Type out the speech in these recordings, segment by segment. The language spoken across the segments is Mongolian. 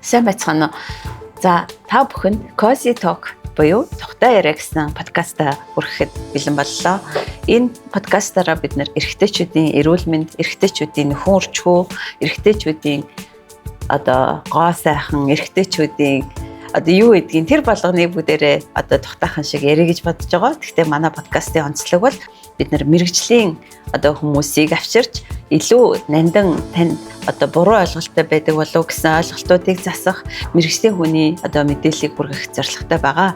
Сайн байцгаана уу? За, та бүхэн Cozy Talk буюу Тухтай яриа гэсэн подкаста хүрэхэд бэлэн боллоо. Энэ подкастаараа бид нэр эрэгтэйчүүдийн эрүүл мэнд, эрэгтэйчүүдийн нөхөн өрчгөө, эрэгтэйчүүдийн гоо сайхан, эрэгтэйчүүдийн юу гэдгийг тэр болгоныг бүгдээрээ тухтайхан шиг ярих гэж бодож байгаа. Гэхдээ манай подкастын онцлог бол бид нэр мэрэгжлийн хүмүүсийг авчирч илүү нандин танд буруу ойлголттой байдаг болов уу гэсэн ойлголтуудыг засах мэрэгжлийн хүний мэдээллийг хүргэх зорилготой байгаа.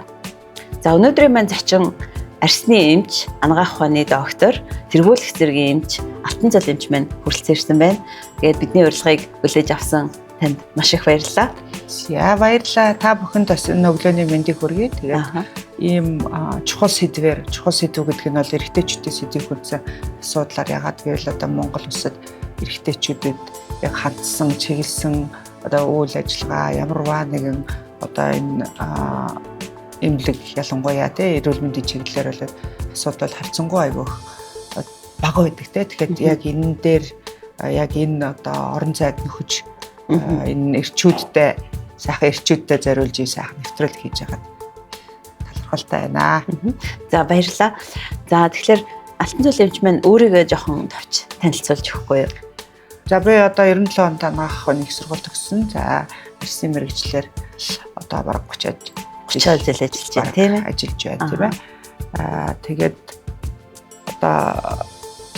За өнөөдрийн маань зочин арсны эмч, анагаах ухааны доктор, тэргүүлэх зэргийн эмч, алтан цол эмч маань хүрэлцээрсэн байна. Тэгээд бидний урилгыг хүлээж авсан танд маш их баярлалаа. Баярлалаа. Та бүхэнд бас энэ өглөөний мэндийг хүргэе. Тэгээд ийм чухал сэдв гэдэг нь бол эрэгтэйчүүдийн сэдвийг хүрсэн асуудлаар ягаад гэвэл Монгол улсад эрэгтэйчүүдэд яг хандсан, чиглэсэн үйл ажиллагаа ямарваа нэгэн энэ эмнэлэг ялангуяа эрүүл мэндийн чиглэлээр бол асуудал харьцангуй айгүйх бага байдаг тэгэхээр яг энэ дээр яг энэ орон зайд нөхөж энэ эрчүүдтэй сайхан эрчүүдтэй зориулж сайхан нэвтрэл хийж байгаа талархалтай байна. За баярлалаа. За тэгэхээр алтан цол эмч маань өөрийгөө жоохон товч танилцуулж өгөхгүй юу? За би 97 онд анагаах ухааны их сургууль төгссөн. За арсны мэргэжлэр бараг 30 жил ажиллаж байна тийм ээ. Ажиллаж байна тийм ээ. Тэгээд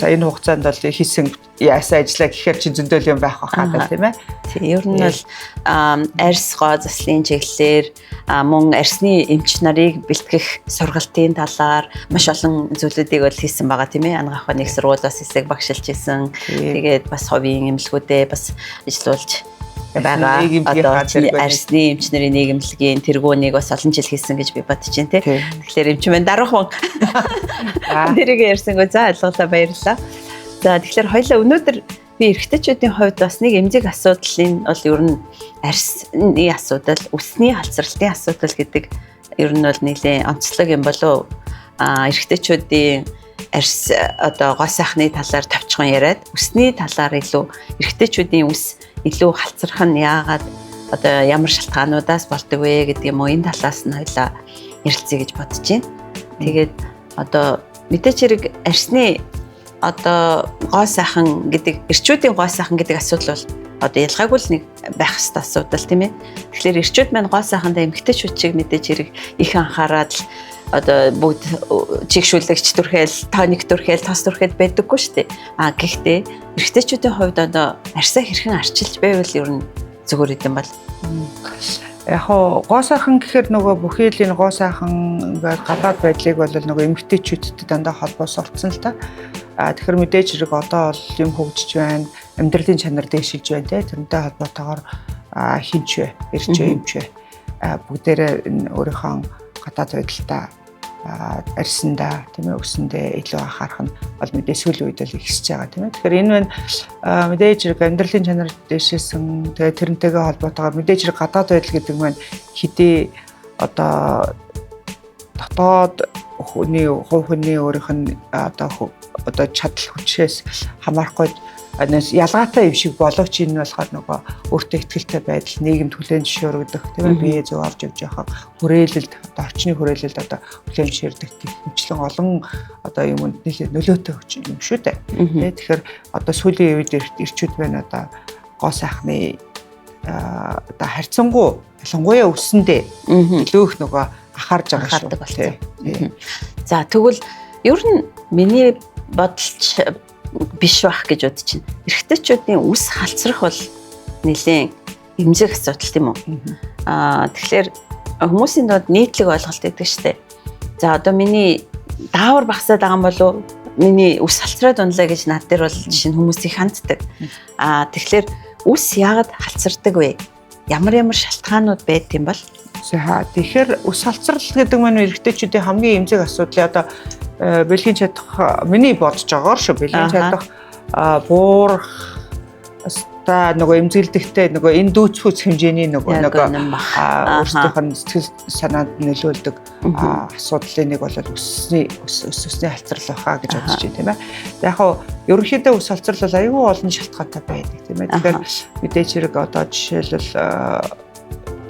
энэ хугацаанд бол хийсэн яасан ажиллаа гэхээр чи зөндөл юм байх байхаа тийм ээ. Тийм ер нь бол арс гоо заслын чиглэлээр мөн арсны эмч нарыг бэлтгэх сургалтын талаар маш олон зүйлүүдийг бол хийсэн байгаа тийм ээ. Анагаах ухааны их сургуулиас хэсэг багшилж исэн. Тэгээд бас ховийн эмнэлгүүдэд бас ажиллуулж байгаа. Арсны эмч нарын нийгэмлэгийн тэргүүнийг бас олон жил хийсэн гэж би бодож байна тийм. Тэгэхээр эмч маань даруухан тэрийг ярьсангүй за ойлголоо баярлалаа. За тэгэхээр хоёлаа өнөөдөр би эрэгтэйчүүдийн хувьд бас нэг эмзэг асуудлын бол ер нь арсны асуудал, үсний халцралтын асуудал гэдэг ер нь бол нэлээд онцлог юм болов. Эрэгтэйчүүдийн арс гоо сайхны талаар товчхон яриад үсний талаар илүү эрэгтэйчүүдийн үс илүү халцрах нь яагаад ямар шалтгаануудаас болдог вэ гэдэг юм уу энэ талаас нь хоёлаа ярилцъя гэж бодож байна. Тэгээд мэдээч хэрэг арсны гоо сайхан гэдэг эрчүүдийн гоо сайхан гэдэг асуудал бол ялгаагүй л нэг байх ёстой асуудал тийм ээ. Тэгэхээр эрчүүд маань гоо сайхандаа эмэгтэйчүүд чиг мэдээж хэрэг их анхаарал бүгд чигшүүлэгч төрхөөл, тоник төрхөөл, тос төрхөөл байдаггүй шүү дээ. Гэхдээ эрэгтэйчүүдийн хувьд арсаа хэрхэн арчилж байвал ер нь зүгээр идэм бол. Яг гоо сайхан гэхээр нөгөө бүхий л энэ гоо сайхан гадаад байдлыг бол нөгөө эмэгтэйчүүдтэй дандаа холбоос орцсон л та. Тэгэхээр мэдээж хэрэг одоо бол юм хөгжиж байна, амьдралын чанар дээшилж байна тэрнтэй холбоотойгоор хинч вэ, эрч вэ, эмч вэ бүгдээрээ өөрийнхөө гадаад байдалтай арьсандаа тийм ээ өсөндөө илүү анхаарах нь бол мэдээ сүүлийн үед л ихсэж байгаа тийм ээ. Тэгэхээр энэ мэдээж хэрэг амьдралын чанар дээшилсэн тэгээ тэрнтэйгээ холбоотойгоор мэдээж хэрэг гадаад байдал гэдэг нь хэдий дотоод хүний хувь хүний өөрийнх нь чадал хүчээс хамаарахгүй ялгаатай юм шиг боловч энэ болохоор нөгөө өөртөө ихтэй байдал нийгэмд хүлээн зөвшөөрөгдөх тийм ээ бие зөв авч явж явах хүрээлэлд орчны хүрээлэлд хүлээн зөвшөөрдөг хэмжлэн олон юмд нэлээд нөлөөтэй юм шүү дээ. Тэгэхээр сүүлийн үед эрчүүд байна гоо сайхны харьцангуй ялангуяа өссөндөө илүү их нөгөө анхаарж байгаа шүү дээ. За тэгвэл ер нь миний бодолч биш байх гэж бодож байна. Эрэгтэйчүүдийн үс халцрах бол нэлээд эмзэг асуудал тийм үү? Тэгэхээр хүмүүсийн дод нийтлэг ойлголт өгдөг штэ. За миний даавар багасаад байгаа юм болов уу? Миний үс халцраад унлаа гэж над дээр бол жишээ нь хүмүүс их ханддаг. Тэгэхээр үс яагаад халцардаг вэ? Ямар шалтгаанууд байдаг юм бол? Тэгэхээр үс халцрал гэдэг нь эрэгтэйчүүдийн хамгийн эмзэг асуудал бэлгийн чадах миний бодож байгаагаар шүү бэлгийн чадах буурах нөгөө эмзэглэдэгтэй нөгөө энэ дүүцхүүц хэмжээний нөгөө өөрсдийнх нь сэтгэл санаанд нөлөөлдөг асуудлын нэг бол үсний халцрал байхаа гэж бодож байна тийм ээ. Яг ерөнхийдөө үс халцрал бол аюул олон шалтгаантай байдаг тийм ээ. Тэгэхээр мэдээж хэрэг жишээлбэл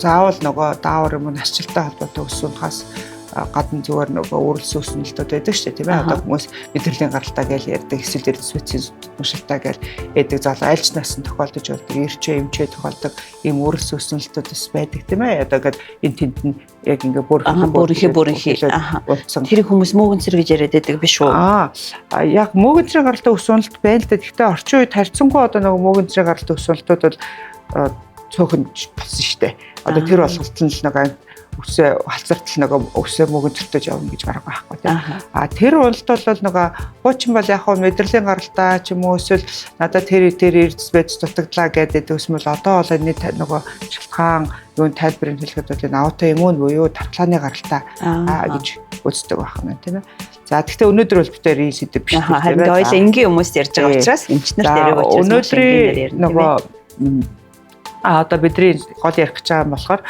заавал нөгөө даавар юм насжилттай холбоотой ус унахаас гадна зүгээр нөгөө үрэлс өснөлтүүд байдаг шүү дээ тийм ээ. Одоо хүмүүс мэдрэлийн гаралтай гэж ярьдаг, эсвэл эрдэсвэцийн уншилтаа гэж яддаг залуу альч насанд тохиолдож болдог, ирчээ эмчээ тохиолдог ийм үрэлс өснөлтүүд бас байдаг тийм ээ. Одоо ингээд энэ тэнд нь яг ингээ бүрхий утсан. Тэр хүмүүс мөөгөнцөр гэж яриад байдаг биш үү? Яг мөөгөнцрийн гаралтай ус уналт байна л да. Гэхдээ орчин үед харьцангуй одоо нөгөө мөөгөнцрийн гаралтай ус уналтууд бол цөөхөн болсон шүү дээ. Одоо тэр болголтон л нөгөө үсээ халцартал нөгөө үсээ мөгөнцөртөж явна гэж бараг байхгүй тийм. Тэр уналт бол нөгөө хуучин бол яг хөө мэдрэлийн гаралтай ч юм уу эсвэл надад тэр эрдэс байж дутагдлаа гэдэг өсмөл одоо бол энэ нөгөө шалтгаан юун тайлбарыг хэлэхэд бол энэ аутоиммун буюу тархлааны гаралтай гэж үздэг байна тийм ээ. За тэгэхээр өнөөдөр бол бид энэ сэдв биш тийм ээ. Харин ойлоо энгийн хүмүүс ярьж байгаа учраас эмчнэр дээрээ учраас өнөөдрийн нөгөө одоо бидний гол ярих гэж байгаа юм болохоор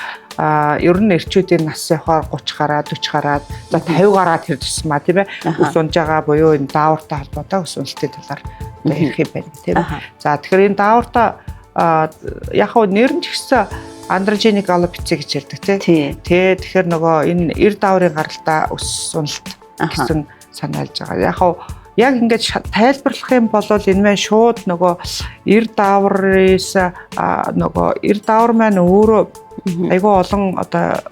ер нь эрчүүдийн нас явахаар 30 гараад 40 гараад за 50 гараад тэр тусмаа тийм ээ ус унж байгаа буюу энэ даавартай холбоотой ус уналтын талаар ярих юм байна тийм ээ. За тэгэхээр энэ даавартай яг хөө нэр нь ч гэсэн андрогеник аллопеци гэж ярьдаг тийм. Тэгэхээр нөгөө энэ эр дааврын гаралтай ус уналт гэсэн санаалж байгаа. Яг ингэж тайлбарлах юм бол энэ маань шууд нөгөө эр дааврээс нөгөө эр даавар маань өөрөө айгүй олон одоо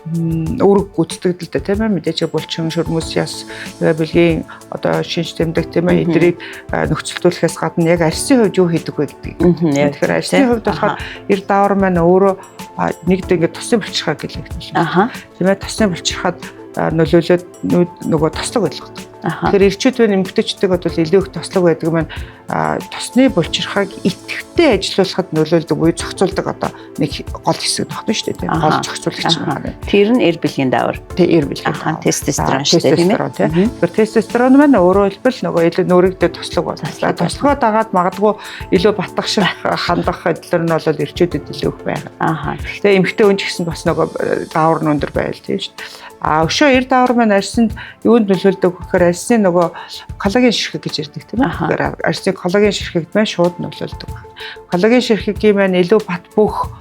үүрэг гүйцэтгэдэг л да тийм ээ. Мэдээж булчин шөрмөс яс бэлгийн одоо шинж тэмдэг тийм ээ. Эдрийг нөхцөлдүүлэхээс гадна яг арьсны хувьд юу хийдэг вэ гэдэг. Тэгэхээр арьсны хувьд болохоор эр даавар маань өөрөө нэгд ингэ тосны булчирхаа гэлээ гэсэн. Тийм ээ. Тосны булчирхаад нөлөөлөд нөгөө тослог байлгадаг. Тэгэхээр эрчүүд эмгтээчдэг бол илүү их тослог байдаг маань тосны булчирхааг идэвхтэй ажиллуулахад нөлөөлдөг буюу зохицуулдаг одоо нэг гол хэсэг багтана шүү дээ тийм гол зохицуулагч байна. Тэр нь эр бэлгийн даавар. Эр бэлгийн тестостерон шүү дээ тийм ээ. Тэгэхээр тестостерон маань өөрөө хэлбэл нөгөө илүү нүүрэгдээ тослог байна. Тослогоо дагаад магадгүй илүү батгах хандах хөдөлгөөр нь бол эрчүүдэд илүү их байна. Тэгээ эмгтээ хүн ч гэсэн бас нөгөө даавар нь өндөр байл тийм шүү дээ. Өшөө эр даавар маань арьсанд юунд нөлөөлдөг гэхээр арьсны нөгөө коллаген ширхэг гэж ярьдаг тийм ээ. Тэгэхээр арьсны коллаген ширхэгд маань шууд нөлөөлдөг. Коллаген ширхэгийн маань илүү бат бөх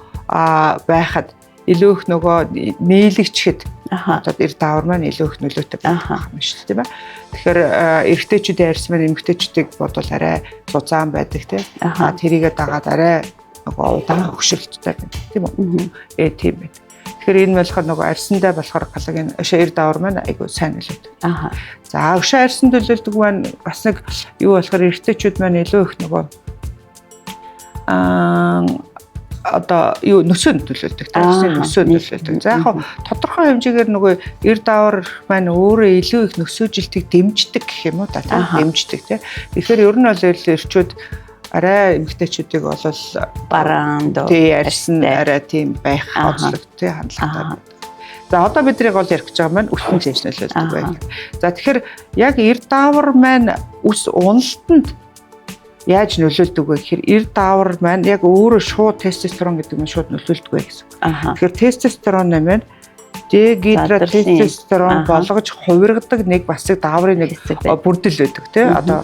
байхад илүү их нөгөө нийлэгчхэд одоо эр даавар маань илүү их нөлөөтэй байх юм шүү дээ тийм ээ. Тэгэхээр эрэгтэйчүүдийн арьс маань эмэгтэйчүүдийг бодвол арай зузаан байдаг тийм. Тэрийгээ дагаад арай нөгөө удаан хөвшөлттэй байдаг тийм үү. Тийм байна. Тэгэхээр энэ болохоор нөгөө арьсандаа болохоор коллаген эр даавар маань айгүй сайн нөлөөдөг. За өшөө арьсанд нөлөөлдөг маань бас нэг юу болохоор эрэгтэйчүүд маань илүү их нөгөө одоо юу нөсөөнд нөлөөлдөг. Арьсны нөсөөнд нөлөөлдөг. За яг тодорхой хэмжээгээр нөгөө эр даавар маань өөрөө илүү их нөсөөжилтийг дэмждэг гэх юм уу та дэмждэг тийм. Тэгэхээр ер нь бол эрчүүд арай эмгтээчүүдийг болол бараанд арьсан арай тийм байх онцлогтой хандлагатай. За одоо бидний гол ярих гэж байгаа маань үсний зэмс нөлөөлдөг байна. За тэгэхээр яг эр даавар маань үс уналтанд яаж нөлөөлдөг вэ гэхээр эр даавар маань яг өөрөө шууд тестостерон гэдэг нь шууд нөлөөлдөг вэ гэсэн. Тэгэхээр тестостерон маань дегидротестостерон болгож хувиргадаг нэг бас дааврын нэг бүрдэл байдаг тийм одоо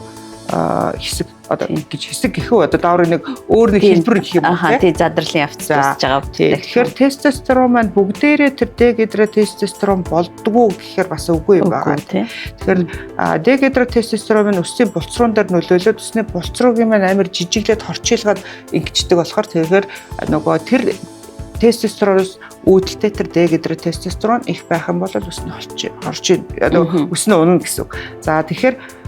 хэсэг одоо гэж хэсэг гэхүү одоо дааврын нэг өөр нэг хэлбэр гэх юм байна тийм задралын явц тусаж байгаа. Тэгэхээр тестостерон маань бүгдээрээ тэр дегидротестостерон болдгоо гэхээр бас үгүй юм байна. Тэгэхээр дегидротестостерон маань өсвийн булцруун дээр нөлөөлөд өсний булцруугийн маань амар жижиглээд хорчилгаад ингэждэг болохоор тэгэхээр нөгөө тэр тестостероноос үүдэлтэй тэр дегидротестостерон их байх юм бол өснө хорч өснө унана гэсэн. За тэгэхээр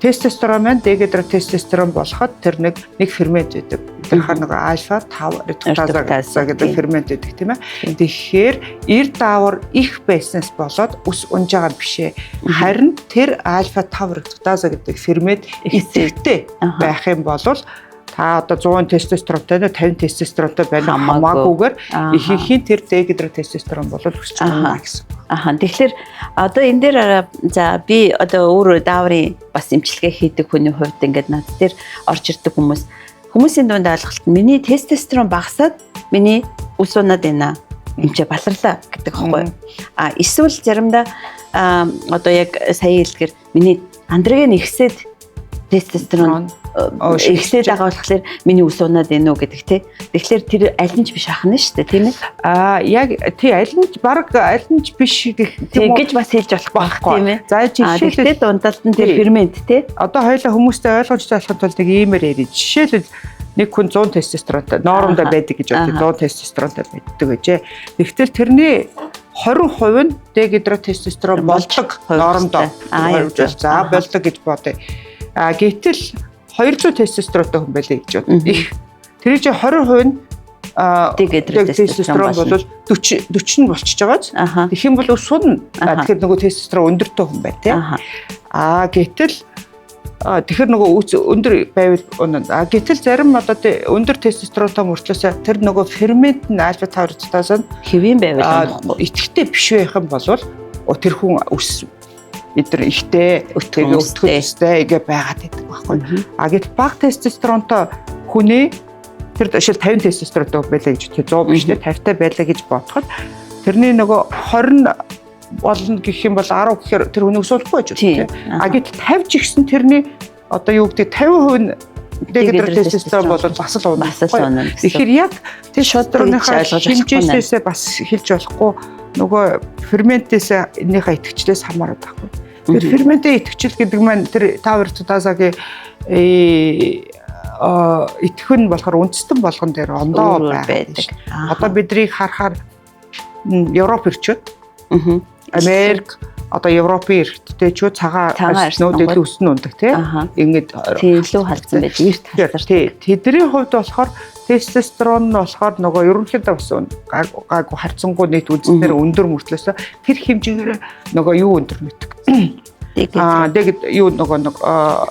тестостерон маань дегидротестостерон болоход тэр нэг фермент байдаг. Тэр хар нэг альфа 5 редуктаза гэдэг фермент байдаг тийм ээ. Тэгэхээр эр даавар их байснаас болоод ус унж байгаа биш ээ. Харин тэр альфа 5 редуктаза гэдэг фермент эцэгтэй байх юм бол та одоо 100 тестостеронтой 50 тестостеронтой байна хамаагүйгээр ихэнхийн тэр дегидротестостерон болоод өсч байгаа гэсэн. Тэгэхээр одоо энэ дээр за би одоо өөрөө дааврын бас эмчилгээ хийдэг хүний хувьд ингээд над дээр орж ирдэг хүмүүсийн дунд ойлголт нь миний тестостерон багасаад миний ус унаад байна. Эмчээ баларлаа гэдэг хэвгүй. Эсвэл заримдаа одоо яг сая хэлдгээр миний андроген ихсээд тестостерон эхлээд байгаа болохоор миний ус унаад байна уу гэдэг тий. Тэгэхээр тэр аль нь ч биш ахна шүү дээ тийм ээ. Яг тий аль нь баг аль нь ч биш гэж бас хэлж болохгүй тийм ээ. За жишээлбэл дундалд нь тэр фермент тий. Одоо хоёулаа хүмүүстэй ойлгомжтой болохын тулд нэг иймэр ярив. Жишээлбэл нэг хүн 100 тестостеронтой нормондоо байдаг гэж бодъё. 100 тестостеронтой байдаг гэжээ. Тэгтэл тэрний 20% нь дегидротестостерон болдог нормдоо. За болдог гэж бодъё. Гэтэл 200 тестостеронтой хүн байлээ гэж бодъё. Тэр чинь 20% нь дегидротестостерон бол 40 нь болчихж байгааз. Тэгэх юм бол сун тэгэхээр нөгөө тестостерон өндөртэй хүн бай тээ. Гэтэл тэгэхээр нөгөө өндөр байвал унана. Гэтэл зарим одоо өндөр тестостеронтой мөртлөөсөө тэр нөгөө фермент нь альфа таврцтаас нь хэвийн байвал итгэвтэй биш байх юм бол тэр хүн өс эдгээр ихтэй өтгөлтэй ингээ байгаад байдаг байхгүй. Гэтэл бага тестостеронтой хүний тэр жишээл 50 тестостеронтой байлаа гэж тийм 100 биш дээ 50 та байлаа гэж бодоход тэрний нөгөө 20 болно гэх юм бол 10 гэхээр тэр хүний өсөхгүй гэж тийм. Гэтэл 50 ч ихсэн тэрний одоо юу гэдэг 50% дегидротестостерон бол бас л унана. Тэгэхээр яг тестостероныхаа хэмжээсээ бас хэлж болохгүй нөгөө ферментээс энийхээ итгэжлээс хамаарат байхгүй. Тэр ферментээ итгэжл гэдэг маань тэр таврцтаасагийн итгэх нь болохоор үндэстэн болгон дээр ондоо байдаг. Одоо биднийг харахаар Европ ирчүүд Америк одоо Европын эрхтэйчүүд цагаан арснуудыг өснө ундаг тийм ингээд илүү халдсан байдаг эрт халдсан. Тэдний хувьд болохоор тестостерон нь болохоор нөгөө ерөнхийдөө бас гайгүй харьцангуй нийт үзэлээр өндөр мөртлөөс тэр хэмжээгээр нөгөө юу өндөр мэддэг. Дэгд юу нөгөө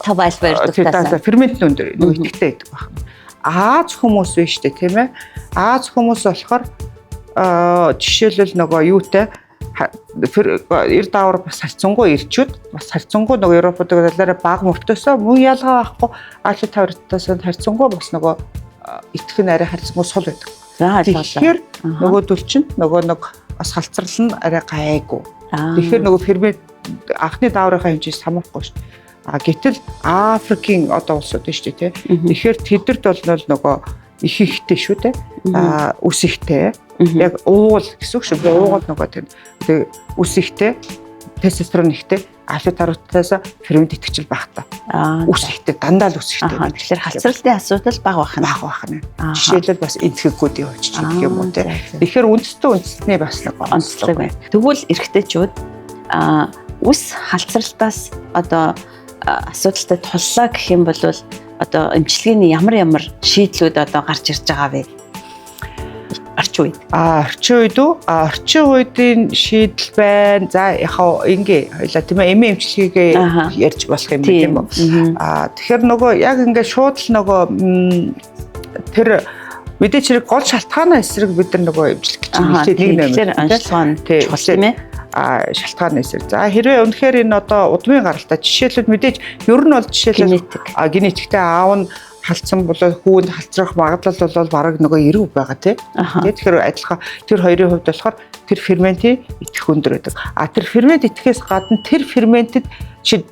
тавайлбар байдаг. Фермент өндөр нөгөө итгэвтэй байдаг байна. Аз хүмүүс биш үү тийм ээ. Аз хүмүүс болохоор жишээлбэл нөгөө юутай 90 даавар бас харьцангуй ирчүүд бас харьцангуй нөгөө Европуудад талаараа бага мөртөөсөө мөн ялгаа байхгүй альфа тавртаас харьцангуй бас нөгөө итгэх нь арай харьцангуй сул байдаг. Тэгэхээр нөгөөдөл чинь нөгөө нэг бас халцрал нь арай гайгүй. Тэгэхээр нөгөө фермент анхны дааврынхаа хэмжээс хамаарахгүй шүү дээ. Гэтэл Африкийн одоо улсууд нь шүү дээ тийм. Тэгэхээр тэдэрт бол нөгөө их ихтэй шүү дээ. Үс ихтэй. Яг уул гэсэн үг шүү. Уугал нөгөө тэр үс ихтэй, тестостерон ихтэй, альфа тавртаас фермент итгэжл байх та. Үс ихтэй, дандаа л үс ихтэй. Тэгэхээр халцралтын асуудал бага байх нь. Жишээлбэл бас энтхэггүүдийн хувьч гэх юм уу те. Тэгэхээр үндэстний бас нэг онцлог байна. Тэгвэл эрэгтэйчүүд үс халцралтаас одоо асуудалтай туллаа гэх юм бол одоо эмчилгээний ямар шийдлүүд одоо гарч ирж байгаа вэ? Орчин үед. Орчин үед үү? Орчин үеийн шийдэл байна. За яхаа ингээ хоёлаа тийм ээ эмээ эмчилгээгээ ярьж болох юм тийм үү? Тэгэхээр нөгөө яг ингээ шууд л нөгөө тэр мэдээч хэрэг гол шалтгааны эсрэг бид нар нөгөө эмчлэх гэж хэлээд нэг нэмэр онцлогоо чухал тийм ээ. Шалтгааны эсрэг. За хэрвээ үнэхээр энэ одоо удмын гаралтай жишээлбэл мэдээж ер нь бол жишээлбэл генетиктэй аав нь халдсан бол хүүнд халцрах магадлал бол бараг нөгөө 90% байгаа тийм. Тэгэхээр адилхан тэр хоёрын хувьд болохоор тэр ферментийн итгэх өндөр байдаг. Тэр фермент итгэхээс гадна тэр ферментэд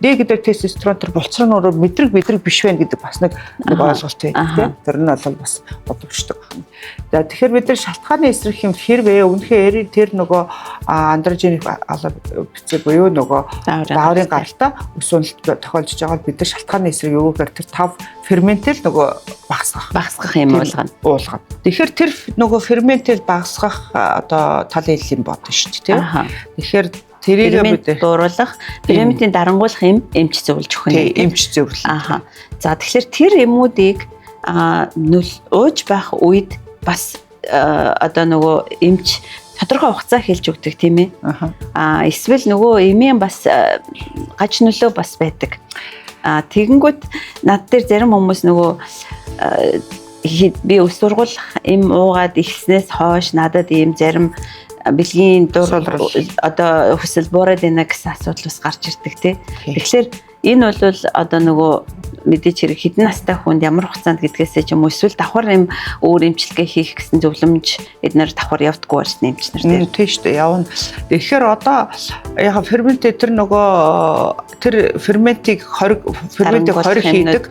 дегидро тестостерон тэр болцроо нөрөө мэдрэг биш байх гэдэг бас нэг ойлголт байдаг тийм. Тэр нь бол бас бодогчтой байна. За тэгэхээр бид нар шалтгааны эсрэг юм хэрвээ үнэхээр тэр нөгөө андрогеник бицэг буюу нөгөө дааврын гаралтай ус уналт тохиолдож байгаа бид нар шалтгааны эсрэг юу гэхээр тэр 5 ферментэл нөгөө багасгах юм уулгана. Тэгэхээр тэр нөгөө ферментэл багасгах одоо тал ил юм бодно шүү дээ тийм. Тэгэхээр тэрийг бид дууруулах, ферментийн дарангуулах юм эмч зөвлөж өгөх юм. Эмч зөвлөл. За тэгэхээр тэр эмүүдийг ууж байх үед бас одоо нөгөө эмч тодорхой хугацаа хэлж өгдөг тийм ээ. Эсвэл нөгөө эмийн бас гаж нөлөө бас байдаг. Тэгэнгүүт над дээр зарим хүмүүс нөгөө би өс сургууль эм уугаад ихснээс хойш надад ийм зарим бэлгийн дур одоо хүсэл буураад байна гэсэн асуудал бас гарч ирдэг тий. Тэгэхээр Энэ бол одоо нөгөө мэдээч хэрэг хэдэн настай хүнд ямар хугацаанд гэдгээсээ ч юм уу эсвэл давхар юм өөр эмчилгээ хийх гэсэн зөвлөмж эднэр давхар явдаггүй байна эмчнэр дээр. Тийм шүү дээ. Явна. Тэгэхээр одоо яг фермент тэр нөгөө тэр ферментийг хориг хийдэг